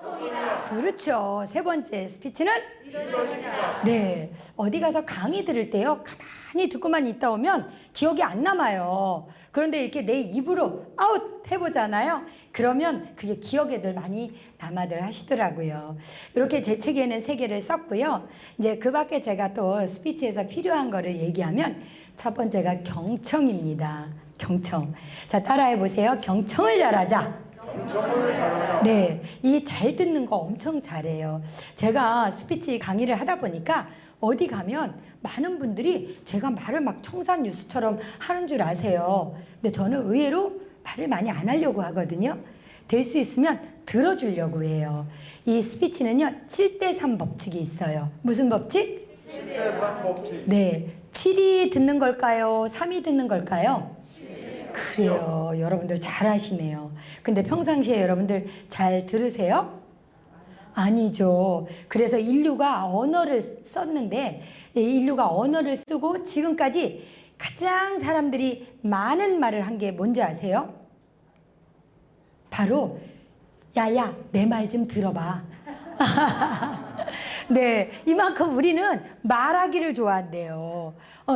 소통이다. 그렇죠. 세 번째 스피치는? 이루어진다. 네. 어디 가서 강의 들을 때요. 가만히 듣고만 있다 오면 기억이 안 남아요. 그런데 이렇게 내 입으로 아웃 해보잖아요. 그러면 그게 기억에들 많이 남아들 하시더라고요. 이렇게 제 책에는 3개를 썼고요. 이제 그 밖에 제가 또 스피치에서 필요한 거를 얘기하면 첫 번째가 경청입니다. 경청. 자, 따라해 보세요. 경청을 잘하자. 경청을 잘하자. 네, 이 잘 듣는 거 엄청 잘해요. 제가 스피치 강의를 하다 보니까 어디 가면 많은 분들이 제가 말을 막 청산유수처럼 하는 줄 아세요. 근데 저는 의외로 말을 많이 안 하려고 하거든요. 될 수 있으면 들어주려고 해요. 이 스피치는요, 7대3 법칙이 있어요. 무슨 법칙? 7대3 법칙. 네. 7이 듣는 걸까요? 3이 듣는 걸까요? 그래요. 여러분들 잘하시네요. 근데 평상시에 여러분들 잘 들으세요? 아니죠. 그래서 인류가 언어를 썼는데, 인류가 언어를 쓰고 지금까지 가장 사람들이 많은 말을 한 게 뭔지 아세요? 바로 야야 내 말 좀 들어봐. 네, 이만큼 우리는 말하기를 좋아한대요.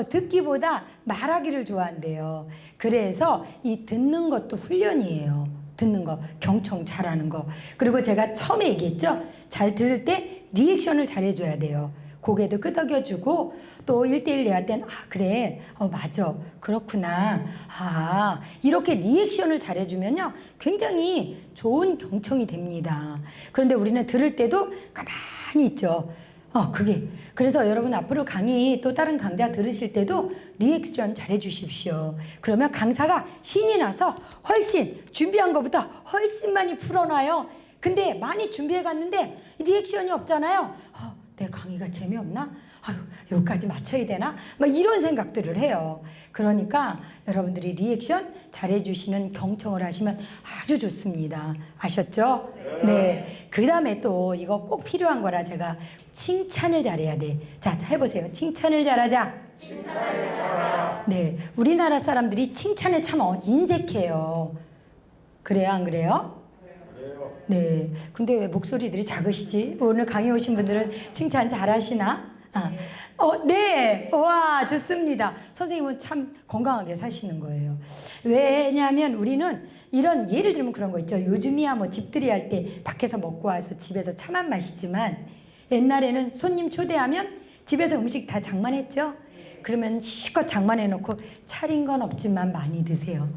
듣기보다 말하기를 좋아한대요. 그래서 이 듣는 것도 훈련이에요. 듣는 거, 경청 잘하는 거. 그리고 제가 처음에 얘기했죠. 잘 들을 때 리액션을 잘해줘야 돼요. 고개도 끄덕여주고 또 1대1 대화 때는 아 그래 맞아 그렇구나 이렇게 리액션을 잘해주면요 굉장히 좋은 경청이 됩니다. 그런데 우리는 들을 때도 가만히 있죠. 그래서 여러분 앞으로 강의 또 다른 강좌 들으실 때도 리액션 잘해주십시오. 그러면 강사가 신이 나서 훨씬 준비한 것보다 훨씬 많이 풀어놔요. 근데 많이 준비해 갔는데 리액션이 없잖아요. 내 강의가 재미없나? 여기까지 맞춰야 되나? 막 이런 생각들을 해요. 그러니까 여러분들이 리액션 잘해주시는 경청을 하시면 아주 좋습니다. 아셨죠? 네. 그 다음에 또 이거 꼭 필요한 거라 제가 칭찬을 잘해야 돼. 자, 해보세요. 칭찬을 잘하자. 칭찬을 잘하자. 네. 우리나라 사람들이 칭찬에 참 인색해요. 그래요? 안 그래요? 네. 근데 왜 목소리들이 작으시지? 오늘 강의 오신 분들은 칭찬 잘하시나? 네. 와, 좋습니다. 선생님은 참 건강하게 사시는 거예요. 왜냐하면 우리는 이런 예를 들면 그런 거 있죠. 요즘이야 뭐 집들이 할 때 밖에서 먹고 와서 집에서 차만 마시지만 옛날에는 손님 초대하면 집에서 음식 다 장만했죠. 그러면 실컷 장만해 놓고 차린 건 없지만 많이 드세요.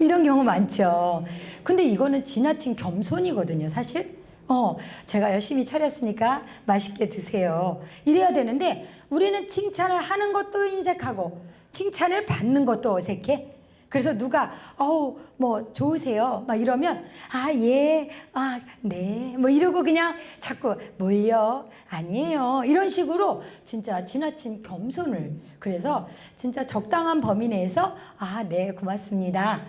이런 경우 많죠. 근데 이거는 지나친 겸손이거든요, 사실. 제가 열심히 차렸으니까 맛있게 드세요. 이래야 되는데 우리는 칭찬을 하는 것도 인색하고 칭찬을 받는 것도 어색해. 그래서 누가 뭐 좋으세요 막 이러면 예, 네 뭐 이러고 그냥 자꾸 몰려 아니에요 이런 식으로 진짜 지나친 겸손을 그래서 진짜 적당한 범위 내에서 네 고맙습니다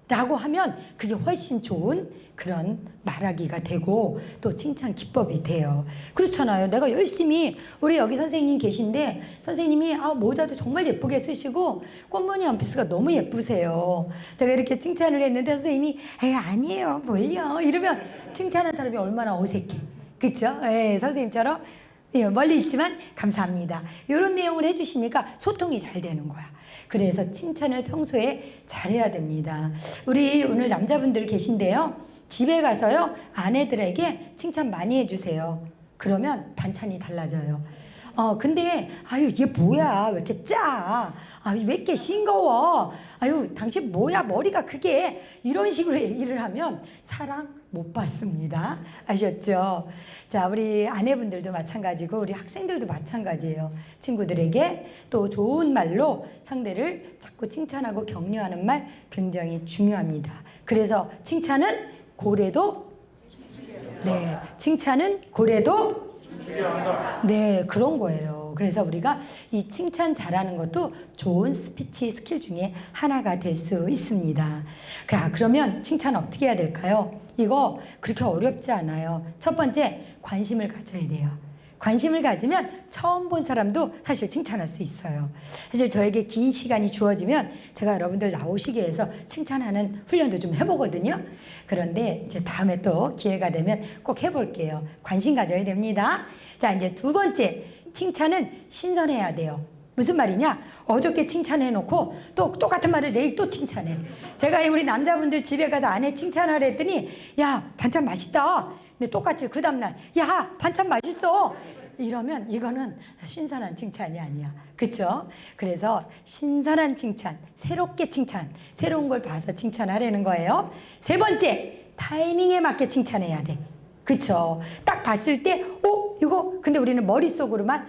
라고 하면 그게 훨씬 좋은 그런 말하기가 되고 또 칭찬 기법이 돼요. 그렇잖아요. 내가 열심히 우리 여기 선생님 계신데 선생님이 모자도 정말 예쁘게 쓰시고 꽃무늬 원피스가 너무 예쁘세요. 제가 이렇게 칭찬을 했는데 선생님이 아니에요 뭘요 이러면 칭찬한 사람이 얼마나 어색해. 그렇죠? 선생님처럼 멀리 있지만 감사합니다. 이런 내용을 해주시니까 소통이 잘 되는 거야. 그래서 칭찬을 평소에 잘해야 됩니다. 우리 오늘 남자분들 계신데요. 집에 가서요. 아내들에게 칭찬 많이 해주세요. 그러면 반찬이 달라져요. 근데 이게 뭐야 왜 이렇게 짜? 왜 이렇게 싱거워? 당신 뭐야 머리가 그게 이런 식으로 얘기를 하면 사랑 못 받습니다. 아셨죠? 자, 우리 아내분들도 마찬가지고 우리 학생들도 마찬가지예요. 친구들에게 또 좋은 말로 상대를 자꾸 칭찬하고 격려하는 말 굉장히 중요합니다. 그래서 칭찬은 고래도 칭찬은 고래도 네, 그런 거예요. 그래서 우리가 이 칭찬 잘하는 것도 좋은 스피치 스킬 중에 하나가 될 수 있습니다. 그러면 칭찬은 어떻게 해야 될까요? 이거 그렇게 어렵지 않아요. 첫 번째, 관심을 가져야 돼요. 관심을 가지면 처음 본 사람도 사실 칭찬할 수 있어요. 사실 저에게 긴 시간이 주어지면 제가 여러분들 나오시게 해서 칭찬하는 훈련도 좀 해보거든요. 그런데 이제 다음에 또 기회가 되면 꼭 해볼게요. 관심 가져야 됩니다. 자, 이제 두 번째, 칭찬은 신선해야 돼요. 무슨 말이냐? 어저께 칭찬해놓고 또 똑같은 말을 내일 또 칭찬해. 제가 우리 남자분들 집에 가서 아내 칭찬하라 했더니 야, 반찬 맛있다. 근데 똑같이 그 다음날 야, 반찬 맛있어. 이러면 이거는 신선한 칭찬이 아니야. 그쵸? 그래서 신선한 칭찬, 새롭게 칭찬, 새로운 걸 봐서 칭찬하라는 거예요. 세 번째, 타이밍에 맞게 칭찬해야 돼. 그쵸? 딱 봤을 때, 이거, 근데 우리는 머릿속으로만,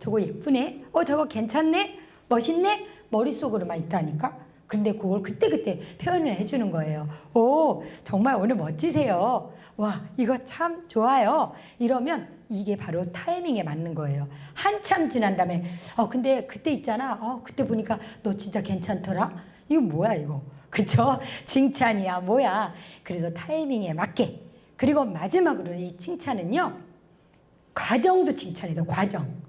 저거 예쁘네? 저거 괜찮네? 멋있네? 머릿속으로만 있다니까? 근데 그걸 그때그때 표현을 해주는 거예요. 정말 오늘 멋지세요. 와, 이거 참 좋아요. 이러면 이게 바로 타이밍에 맞는 거예요. 한참 지난 다음에, 근데 그때 있잖아. 그때 보니까 너 진짜 괜찮더라? 이거 뭐야, 이거? 그쵸? 칭찬이야, 뭐야? 그래서 타이밍에 맞게. 그리고 마지막으로 이 칭찬은요, 과정도 칭찬이다, 과정.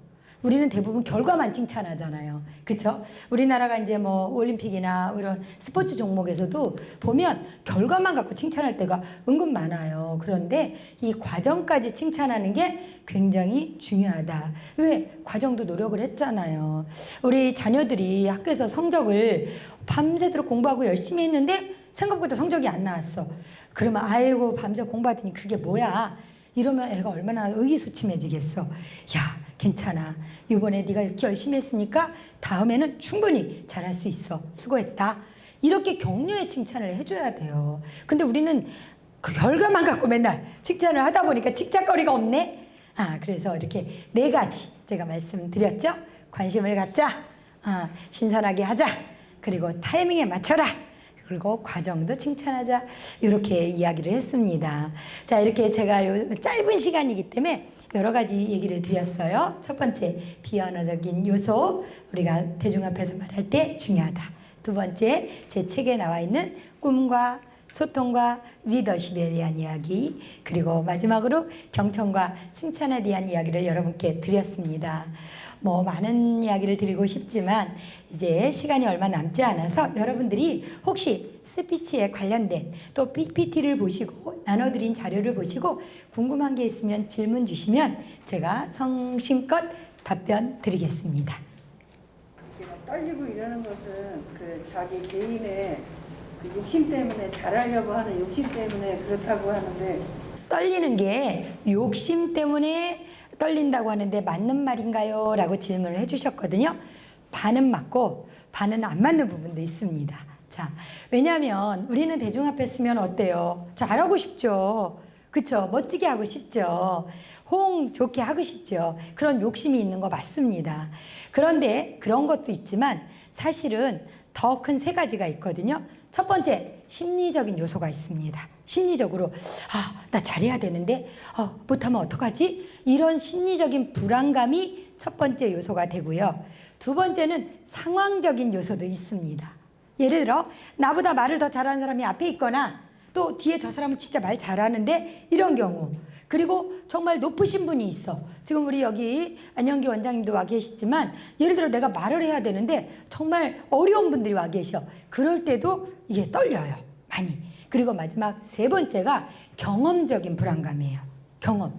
우리는 대부분 결과만 칭찬하잖아요. 그쵸? 우리나라가 이제 뭐 올림픽이나 이런 스포츠 종목에서도 보면 결과만 갖고 칭찬할 때가 은근 많아요. 그런데 이 과정까지 칭찬하는 게 굉장히 중요하다. 왜? 과정도 노력을 했잖아요. 우리 자녀들이 학교에서 성적을 밤새도록 공부하고 열심히 했는데 생각보다 성적이 안 나왔어. 그러면 아이고 밤새 공부하더니 그게 뭐야? 이러면 애가 얼마나 의기소침해지겠어. 야, 괜찮아. 이번에 네가 이렇게 열심히 했으니까 다음에는 충분히 잘할 수 있어. 수고했다. 이렇게 격려의 칭찬을 해줘야 돼요. 근데 우리는 그 결과만 갖고 맨날 칭찬을 하다 보니까 칭찬거리가 없네. 그래서 이렇게 네 가지 제가 말씀드렸죠. 관심을 갖자. 신선하게 하자. 그리고 타이밍에 맞춰라. 그리고 과정도 칭찬하자. 이렇게 이야기를 했습니다. 자, 이렇게 제가 짧은 시간이기 때문에 여러 가지 얘기를 드렸어요. 첫 번째, 비언어적인 요소, 우리가 대중 앞에서 말할 때 중요하다. 두 번째, 제 책에 나와 있는 꿈과 소통과 리더십에 대한 이야기, 그리고 마지막으로 경청과 칭찬에 대한 이야기를 여러분께 드렸습니다. 많은 이야기를 드리고 싶지만 이제 시간이 얼마 남지 않아서 여러분들이 혹시 스피치에 관련된 또 PPT를 보시고 나눠드린 자료를 보시고 궁금한 게 있으면 질문 주시면 제가 성심껏 답변 드리겠습니다. 떨리고 이러는 것은 그 자기 개인의 그 욕심 때문에 잘하려고 하는 욕심 때문에 그렇다고 하는데, 떨리는 게 욕심 때문에 떨린다고 하는데 맞는 말인가요? 라고 질문을 해주셨거든요. 반은 맞고 반은 안 맞는 부분도 있습니다. 자, 왜냐하면 우리는 대중 앞에 서면 어때요? 잘하고 싶죠. 그쵸? 멋지게 하고 싶죠. 호응 좋게 하고 싶죠. 그런 욕심이 있는 거 맞습니다. 그런데 그런 것도 있지만 사실은 더 큰 세 가지가 있거든요. 첫 번째, 심리적인 요소가 있습니다. 심리적으로 나 잘해야 되는데 못하면 어떡하지? 이런 심리적인 불안감이 첫 번째 요소가 되고요. 두 번째는 상황적인 요소도 있습니다. 예를 들어 나보다 말을 더 잘하는 사람이 앞에 있거나 또 뒤에 저 사람은 진짜 말 잘하는데 이런 경우, 그리고 정말 높으신 분이 있어. 지금 우리 여기 안영기 원장님도 와 계시지만 예를 들어 내가 말을 해야 되는데 정말 어려운 분들이 와 계셔. 그럴 때도 이게 떨려요, 많이. 그리고 마지막 세 번째가 경험적인 불안감이에요. 경험.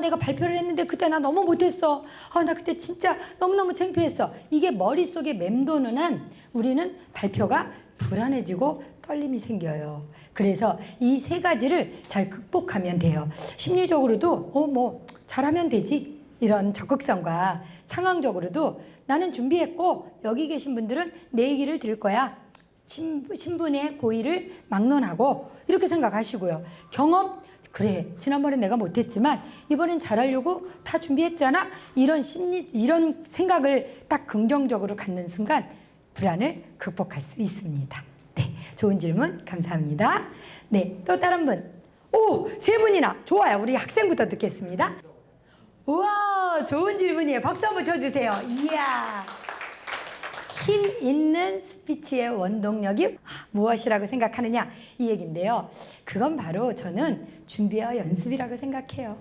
내가 발표를 했는데 그때 나 너무 못했어. 나 그때 진짜 너무너무 창피했어. 이게 머릿속에 맴도는 한 우리는 발표가 불안해지고 떨림이 생겨요. 그래서 이 세 가지를 잘 극복하면 돼요. 심리적으로도 잘하면 되지. 이런 적극성과 상황적으로도 나는 준비했고 여기 계신 분들은 내 얘기를 들을 거야. 신분의 고의를 막론하고 이렇게 생각하시고요. 경험, 그래 지난번에 내가 못했지만 이번엔 잘하려고 다 준비했잖아. 이런 이런 생각을 딱 긍정적으로 갖는 순간 불안을 극복할 수 있습니다. 네, 좋은 질문 감사합니다. 네, 또 다른 분. 세 분이나. 좋아요. 우리 학생부터 듣겠습니다. 우와, 좋은 질문이에요. 박수 한번 쳐주세요. 이야. 힘 있는 스피치의 원동력이 무엇이라고 생각하느냐, 이 얘기인데요. 그건 바로 저는 준비와 연습이라고 생각해요.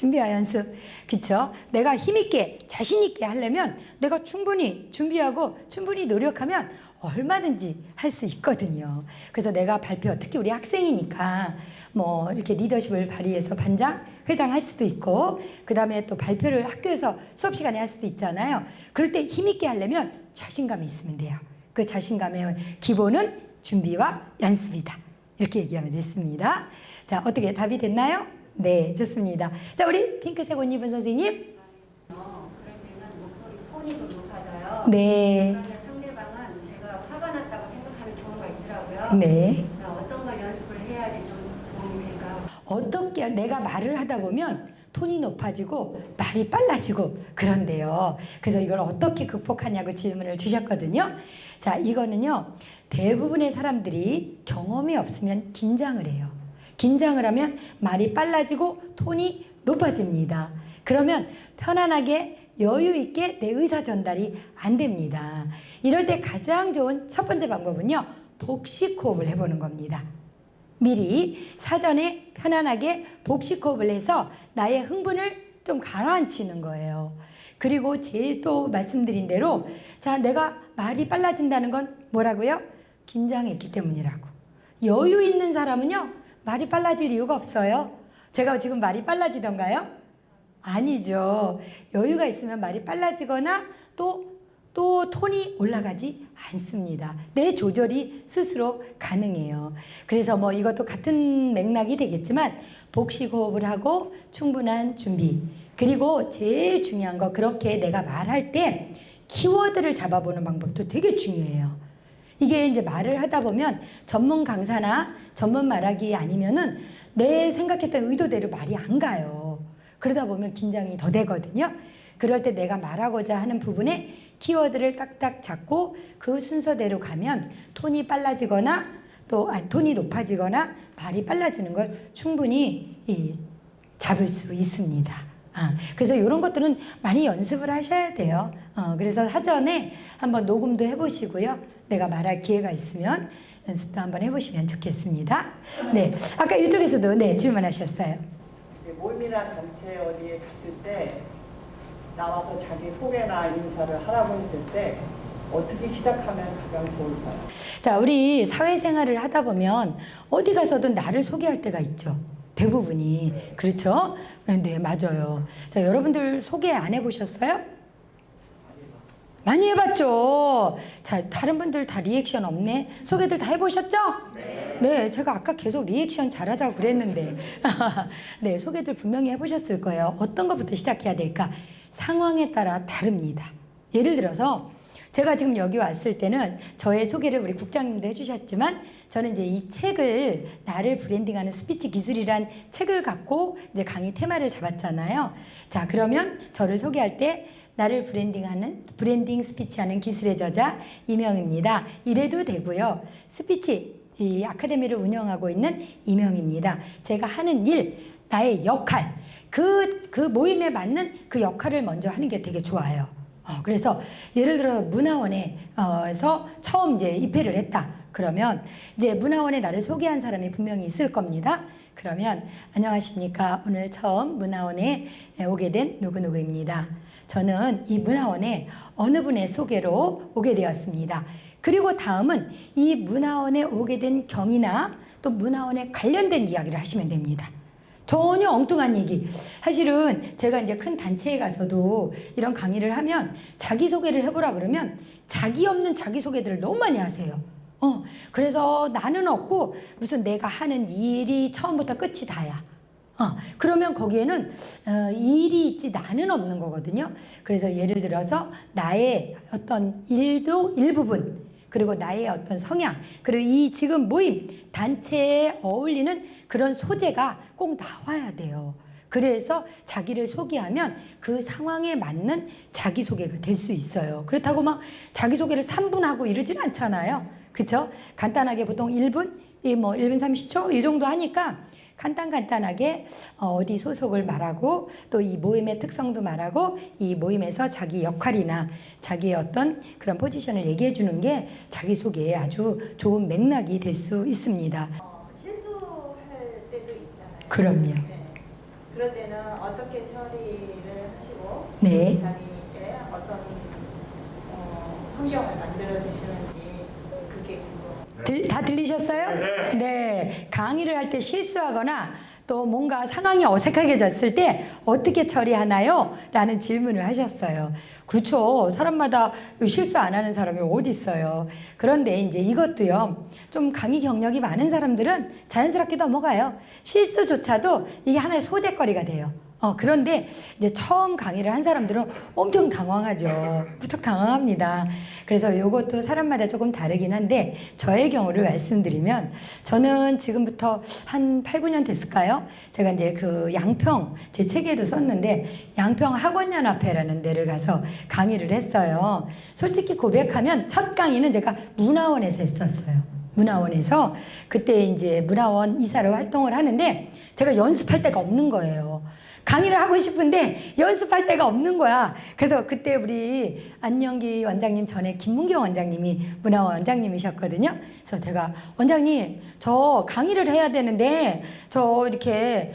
준비와 연습. 그쵸? 내가 힘있게, 자신있게 하려면 내가 충분히 준비하고 충분히 노력하면 얼마든지 할 수 있거든요. 그래서 내가 발표, 특히 우리 학생이니까 뭐 이렇게 리더십을 발휘해서 반장, 회장 할 수도 있고, 그 다음에 또 발표를 학교에서 수업 시간에 할 수도 있잖아요. 그럴 때 힘있게 하려면 자신감이 있으면 돼요. 그 자신감의 기본은 준비와 연습이다. 이렇게 얘기하면 됐습니다. 자, 어떻게 답이 됐나요? 네, 좋습니다. 자, 우리 핑크색 옷 입은 선생님. 그럴 때는 목소리 톤이 좀 높아져요. 네. 그러면 상대방은 제가 화가 났다고 생각하는 경우가 있더라고요. 네. 어떤 걸 연습을 해야지 좀 도움이 될까요? 어떻게 내가 말을 하다 보면 톤이 높아지고 말이 빨라지고 그런데요. 그래서 이걸 어떻게 극복하냐고 질문을 주셨거든요. 자, 이거는요. 대부분의 사람들이 경험이 없으면 긴장을 해요. 긴장을 하면 말이 빨라지고 톤이 높아집니다. 그러면 편안하게 여유 있게 내 의사 전달이 안 됩니다. 이럴 때 가장 좋은 첫 번째 방법은요. 복식 호흡을 해보는 겁니다. 미리 사전에 편안하게 복식 호흡을 해서 나의 흥분을 좀 가라앉히는 거예요. 그리고 제일 또 말씀드린 대로 자, 내가 말이 빨라진다는 건 뭐라고요? 긴장했기 때문이라고. 여유 있는 사람은요. 말이 빨라질 이유가 없어요. 제가 지금 말이 빨라지던가요? 아니죠. 여유가 있으면 말이 빨라지거나 또 톤이 올라가지 않습니다. 내 조절이 스스로 가능해요. 그래서 뭐 이것도 같은 맥락이 되겠지만 복식 호흡을 하고 충분한 준비. 그리고 제일 중요한 거 그렇게 내가 말할 때 키워드를 잡아보는 방법도 되게 중요해요. 이게 이제 말을 하다 보면 전문 강사나 전문 말하기 아니면은 내 생각했던 의도대로 말이 안 가요. 그러다 보면 긴장이 더 되거든요. 그럴 때 내가 말하고자 하는 부분에 키워드를 딱딱 잡고 그 순서대로 가면 톤이 빨라지거나 톤이 높아지거나 말이 빨라지는 걸 충분히 잡을 수 있습니다. 그래서 이런 것들은 많이 연습을 하셔야 돼요. 그래서 사전에 한번 녹음도 해보시고요. 내가 말할 기회가 있으면 연습도 한번 해보시면 좋겠습니다. 네, 아까 이쪽에서도 네 질문하셨어요. 모임이나 단체 어디에 갔을 때 나와서 자기 소개나 인사를 하라고 했을 때 어떻게 시작하면 가장 좋을까요? 자, 우리 사회생활을 하다 보면 어디 가서든 나를 소개할 때가 있죠. 대부분이. 그렇죠? 네, 맞아요. 자, 여러분들 소개 안 해보셨어요? 많이 해봤죠. 자, 다른 분들 다 리액션 없네. 소개들 다 해보셨죠? 네, 제가 아까 계속 리액션 잘하자고 그랬는데. 네, 소개들 분명히 해보셨을 거예요. 어떤 것부터 시작해야 될까? 상황에 따라 다릅니다. 예를 들어서 제가 지금 여기 왔을 때는 저의 소개를 우리 국장님도 해주셨지만 저는 이제 이 책을 나를 브랜딩하는 스피치 기술이란 책을 갖고 이제 강의 테마를 잡았잖아요. 자, 그러면 저를 소개할 때 나를 브랜딩 스피치하는 기술의 저자 이명입니다. 이래도 되고요. 스피치 이 아카데미를 운영하고 있는 이명입니다. 제가 하는 일, 나의 역할, 그 모임에 맞는 그 역할을 먼저 하는 게 되게 좋아요. 그래서 예를 들어 문화원에서 처음 이제 입회를 했다. 그러면 이제 문화원에 나를 소개한 사람이 분명히 있을 겁니다. 그러면 안녕하십니까. 오늘 처음 문화원에 오게 된 누구누구입니다. 저는 이 문화원에 어느 분의 소개로 오게 되었습니다. 그리고 다음은 이 문화원에 오게 된 경위나 또 문화원에 관련된 이야기를 하시면 됩니다. 전혀 엉뚱한 얘기. 사실은 제가 이제 큰 단체에 가서도 이런 강의를 하면 자기소개를 해보라 그러면 자기 없는 자기소개들을 너무 많이 하세요. 그래서 나는 없고 무슨 내가 하는 일이 처음부터 끝이 다야. 그러면 거기에는 일이 있지 나는 없는 거거든요. 그래서 예를 들어서 나의 어떤 일도 일부분 그리고 나의 어떤 성향 그리고 이 지금 모임 단체에 어울리는 그런 소재가 꼭 나와야 돼요. 그래서 자기를 소개하면 그 상황에 맞는 자기소개가 될 수 있어요. 그렇다고 막 자기소개를 3분 하고 이러진 않잖아요. 그렇죠? 간단하게 보통 1분, 1분 30초 이 정도 하니까 간단하게 어디 소속을 말하고 또 이 모임의 특성도 말하고 이 모임에서 자기 역할이나 자기의 어떤 그런 포지션을 얘기해 주는 게 자기소개에 아주 좋은 맥락이 될 수 있습니다. 실수할 때도 있잖아요. 그럼요. 네. 그럴 때는 어떻게 처리를 하시고 네. 그 자리에 어떤 환경을 만들어 주시는지 그게 궁금해요. 다 들리셨어요? 네. 강의를 할 때 실수하거나 또 뭔가 상황이 어색하게졌을 때 어떻게 처리하나요? 라는 질문을 하셨어요. 그렇죠. 사람마다 실수 안 하는 사람이 어디 있어요. 그런데 이제 이것도요. 좀 강의 경력이 많은 사람들은 자연스럽게 넘어가요. 실수조차도 이게 하나의 소재거리가 돼요. 그런데 이제 처음 강의를 한 사람들은 엄청 당황하죠. 무척 당황합니다. 그래서 이것도 사람마다 조금 다르긴 한데 저의 경우를 말씀드리면 저는 지금부터 한 8, 9년 됐을까요? 제가 이제 그 양평 제 책에도 썼는데 양평 학원연합회라는 데를 가서 강의를 했어요. 솔직히 고백하면 첫 강의는 제가 문화원에서 했었어요. 문화원에서 그때 이제 문화원 이사로 활동을 하는데 제가 연습할 데가 없는 거예요. 강의를 하고 싶은데 연습할 데가 없는 거야. 그래서 그때 우리 안영기 원장님 전에 김문경 원장님이 문화원 원장님이셨거든요. 그래서 제가 원장님 저 강의를 해야 되는데 저 이렇게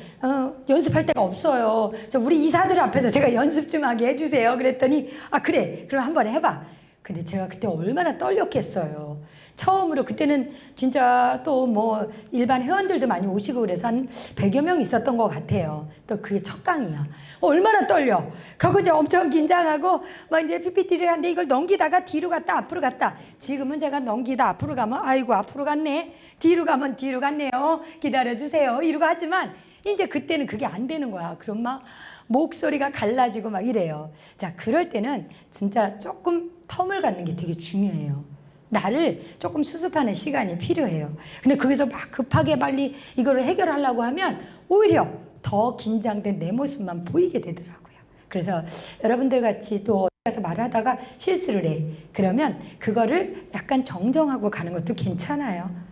연습할 데가 없어요. 저 우리 이사들 앞에서 제가 연습 좀 하게 해주세요. 그랬더니 아 그래 그럼 한번 해봐. 근데 제가 그때 얼마나 떨렸겠어요. 처음으로 그때는 진짜 또 뭐 일반 회원들도 많이 오시고 그래서 한 100여 명 있었던 것 같아요. 또 그게 첫 강의야. 얼마나 떨려. 그거 이제 엄청 긴장하고 막 이제 PPT를 하는데 이걸 넘기다가 뒤로 갔다 앞으로 갔다. 지금은 제가 넘기다 앞으로 가면 아이고 앞으로 갔네. 뒤로 가면 뒤로 갔네요. 기다려주세요. 이러고 하지만 이제 그때는 그게 안 되는 거야. 그럼 막 목소리가 갈라지고 막 이래요. 자, 그럴 때는 진짜 조금 텀을 갖는 게 되게 중요해요. 나를 조금 수습하는 시간이 필요해요. 근데 거기서 막 급하게 빨리 이거를 해결하려고 하면 오히려 더 긴장된 내 모습만 보이게 되더라고요. 그래서 여러분들 같이 또 어디 가서 말하다가 실수를 해. 그러면 그거를 약간 정정하고 가는 것도 괜찮아요.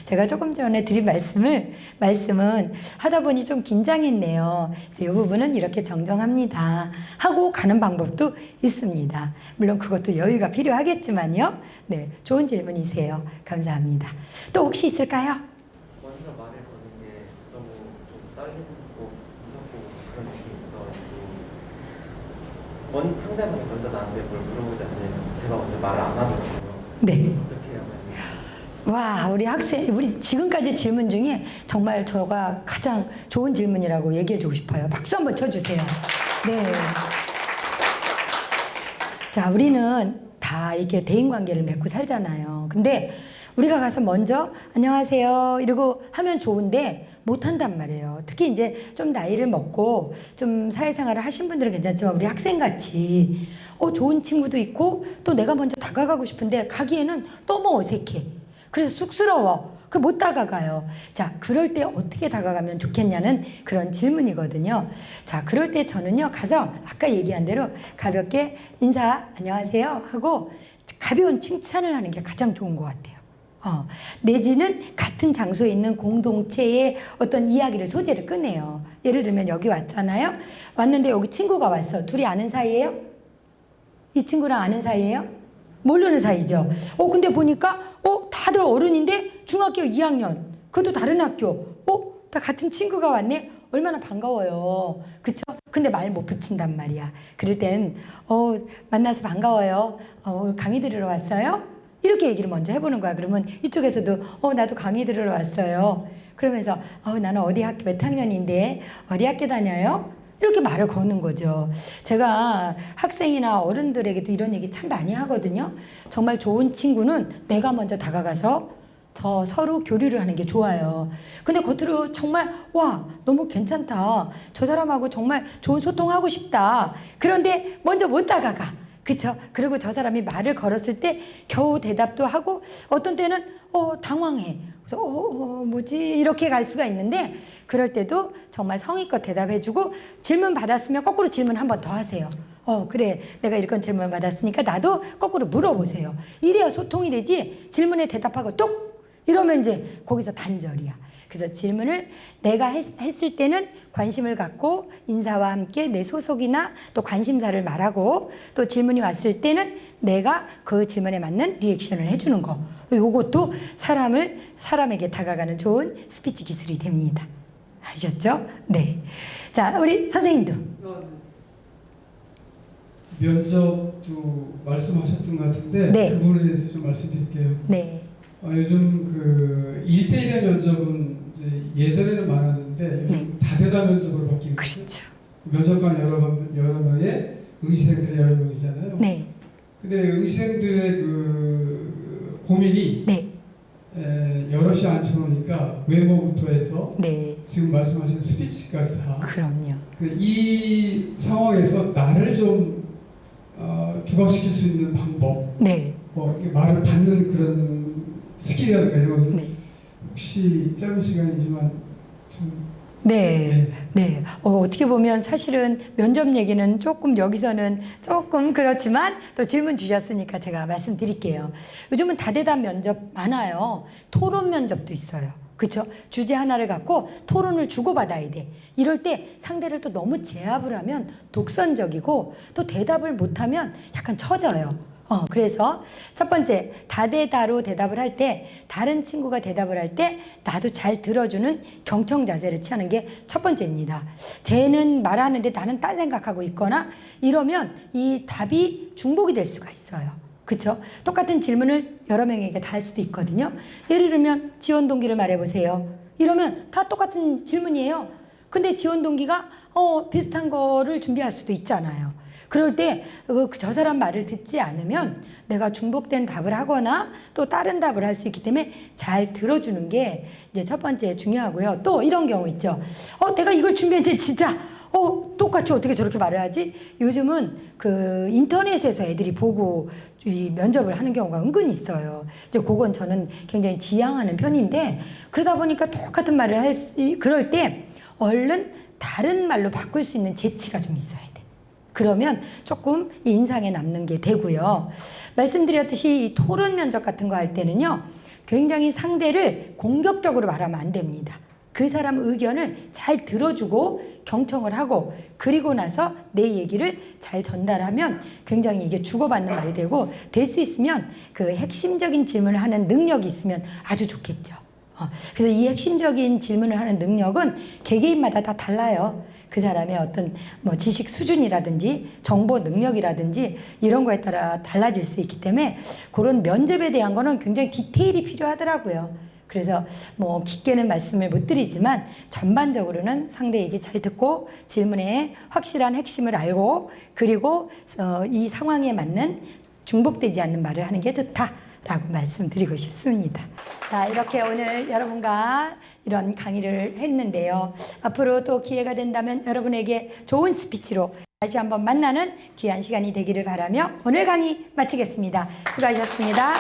제가 조금 전에 드린 말씀은 하다 보니 좀 긴장했네요. 그래서 이 부분은 이렇게 정정합니다. 하고 가는 방법도 있습니다. 물론 그것도 여유가 필요하겠지만요. 네, 좋은 질문이세요. 감사합니다. 또 혹시 있을까요? 먼저 말을 거는 게 너무 좀 떨리고 무섭고 그런 느낌이 있어가지고 상대방이 먼저 나한테 뭘 물어보지 않으면 제가 먼저 말을 안 하더라고요. 네. 어떻게 해야 되나요? 와, 우리 학생, 우리 지금까지 질문 중에 정말 저가 가장 좋은 질문이라고 얘기해주고 싶어요. 박수 한번 쳐주세요. 네. 자, 우리는 다 이렇게 대인관계를 맺고 살잖아요. 근데 우리가 가서 먼저 안녕하세요 이러고 하면 좋은데 못한단 말이에요. 특히 이제 좀 나이를 먹고 좀 사회생활을 하신 분들은 괜찮지만 우리 학생같이 좋은 친구도 있고 또 내가 먼저 다가가고 싶은데 가기에는 너무 어색해. 그래서 쑥스러워. 못 다가가요. 자, 그럴 때 어떻게 다가가면 좋겠냐는 그런 질문이거든요. 자, 그럴 때 저는요, 가서 아까 얘기한 대로 가볍게 인사, 안녕하세요 하고 가벼운 칭찬을 하는 게 가장 좋은 것 같아요. 내지는 같은 장소에 있는 공동체의 어떤 이야기를, 소재를 꺼내요. 예를 들면 여기 왔잖아요. 왔는데 여기 친구가 왔어. 둘이 아는 사이예요? 이 친구랑 아는 사이예요? 모르는 사이죠. 근데 보니까 다들 어른인데 중학교 2학년, 그것도 다른 학교. 다 같은 친구가 왔네. 얼마나 반가워요. 그쵸? 근데 말 못 붙인단 말이야. 그럴 땐 만나서 반가워요. 강의 들으러 왔어요? 이렇게 얘기를 먼저 해보는 거야. 그러면 이쪽에서도 나도 강의 들으러 왔어요. 그러면서 나는 어디 학교 몇 학년인데 어디 학교 다녀요? 이렇게 말을 거는 거죠. 제가 학생이나 어른들에게도 이런 얘기 참 많이 하거든요. 정말 좋은 친구는 내가 먼저 다가가서 서로 교류를 하는 게 좋아요. 근데 겉으로 정말 와 너무 괜찮다. 저 사람하고 정말 좋은 소통하고 싶다. 그런데 먼저 못 다가가. 그쵸? 그리고 저 사람이 말을 걸었을 때 겨우 대답도 하고 어떤 때는 당황해. 그래서 뭐지? 이렇게 갈 수가 있는데 그럴 때도 정말 성의껏 대답해주고 질문 받았으면 거꾸로 질문 한 번 더 하세요. 그래 내가 이런 질문 받았으니까 나도 거꾸로 물어보세요. 이래야 소통이 되지 질문에 대답하고 뚝 이러면 이제 거기서 단절이야. 그래서 질문을 내가 했을 때는 관심을 갖고 인사와 함께 내 소속이나 또 관심사를 말하고 또 질문이 왔을 때는 내가 그 질문에 맞는 리액션을 해주는 거. 요것도 사람에게 다가가는 좋은 스피치 기술이 됩니다. 아셨죠? 네. 자, 우리 선생님도. 면접도 말씀하셨던 것 같은데 네. 그 부분에 대해서 좀 말씀드릴게요. 네. 요즘 그 1대1의 면접은 이제 예전에는 많았는데 요즘 다대다 면접으로 바뀌고 그렇죠. 면접관 여러 명에 응시생들이 여러 명이잖아요. 네. 근데 응시생들의 그 고민이 네. 여럿이 앉혀놓으니까 외모부터 해서 네. 지금 말씀하신 스피치까지 다. 그럼요. 이 상황에서 나를 좀 부각시킬 수 있는 방법, 네. 이게 말을 받는 그런 스킬이라든가 이런 거 네. 혹시 짧은 시간이지만 좀 네. 네. 어떻게 보면 사실은 면접 얘기는 조금 여기서는 조금 그렇지만 또 질문 주셨으니까 제가 말씀드릴게요. 요즘은 다대답 면접 많아요. 토론 면접도 있어요. 그렇죠? 주제 하나를 갖고 토론을 주고받아야 돼. 이럴 때 상대를 또 너무 제압을 하면 독선적이고 또 대답을 못하면 약간 처져요. 그래서 첫 번째, 다대다로 대답을 할 때 다른 친구가 대답을 할 때 나도 잘 들어주는 경청 자세를 취하는 게 첫 번째입니다. 쟤는 말하는데 나는 딴 생각하고 있거나 이러면 이 답이 중복이 될 수가 있어요. 그렇죠? 똑같은 질문을 여러 명에게 다 할 수도 있거든요. 예를 들면 지원 동기를 말해보세요. 이러면 다 똑같은 질문이에요. 근데 지원 동기가 비슷한 거를 준비할 수도 있잖아요. 그럴 때 저 사람 말을 듣지 않으면 내가 중복된 답을 하거나 또 다른 답을 할 수 있기 때문에 잘 들어주는 게 이제 첫 번째 중요하고요. 또 이런 경우 있죠. 내가 이걸 준비했는데 진짜 똑같이 어떻게 저렇게 말을 하지? 요즘은 그 인터넷에서 애들이 보고 이 면접을 하는 경우가 은근히 있어요. 이제 그건 저는 굉장히 지양하는 편인데 그러다 보니까 똑같은 말을 그럴 때 얼른 다른 말로 바꿀 수 있는 재치가 좀 있어야 돼. 그러면 조금 인상에 남는 게 되고요. 말씀드렸듯이 이 토론 면접 같은 거 할 때는요. 굉장히 상대를 공격적으로 말하면 안 됩니다. 그 사람 의견을 잘 들어주고 경청을 하고 그리고 나서 내 얘기를 잘 전달하면 굉장히 이게 주고받는 말이 되고 될 수 있으면 그 핵심적인 질문을 하는 능력이 있으면 아주 좋겠죠. 그래서 이 핵심적인 질문을 하는 능력은 개개인마다 다 달라요. 그 사람의 어떤 지식 수준이라든지 정보 능력이라든지 이런 거에 따라 달라질 수 있기 때문에 그런 면접에 대한 거는 굉장히 디테일이 필요하더라고요. 그래서 깊게는 말씀을 못 드리지만 전반적으로는 상대 얘기 잘 듣고 질문에 확실한 핵심을 알고 그리고 이 상황에 맞는 중복되지 않는 말을 하는 게 좋다라고 말씀드리고 싶습니다. 자, 이렇게 오늘 여러분과 이런 강의를 했는데요. 앞으로 또 기회가 된다면 여러분에게 좋은 스피치로 다시 한번 만나는 귀한 시간이 되기를 바라며 오늘 강의 마치겠습니다. 수고하셨습니다.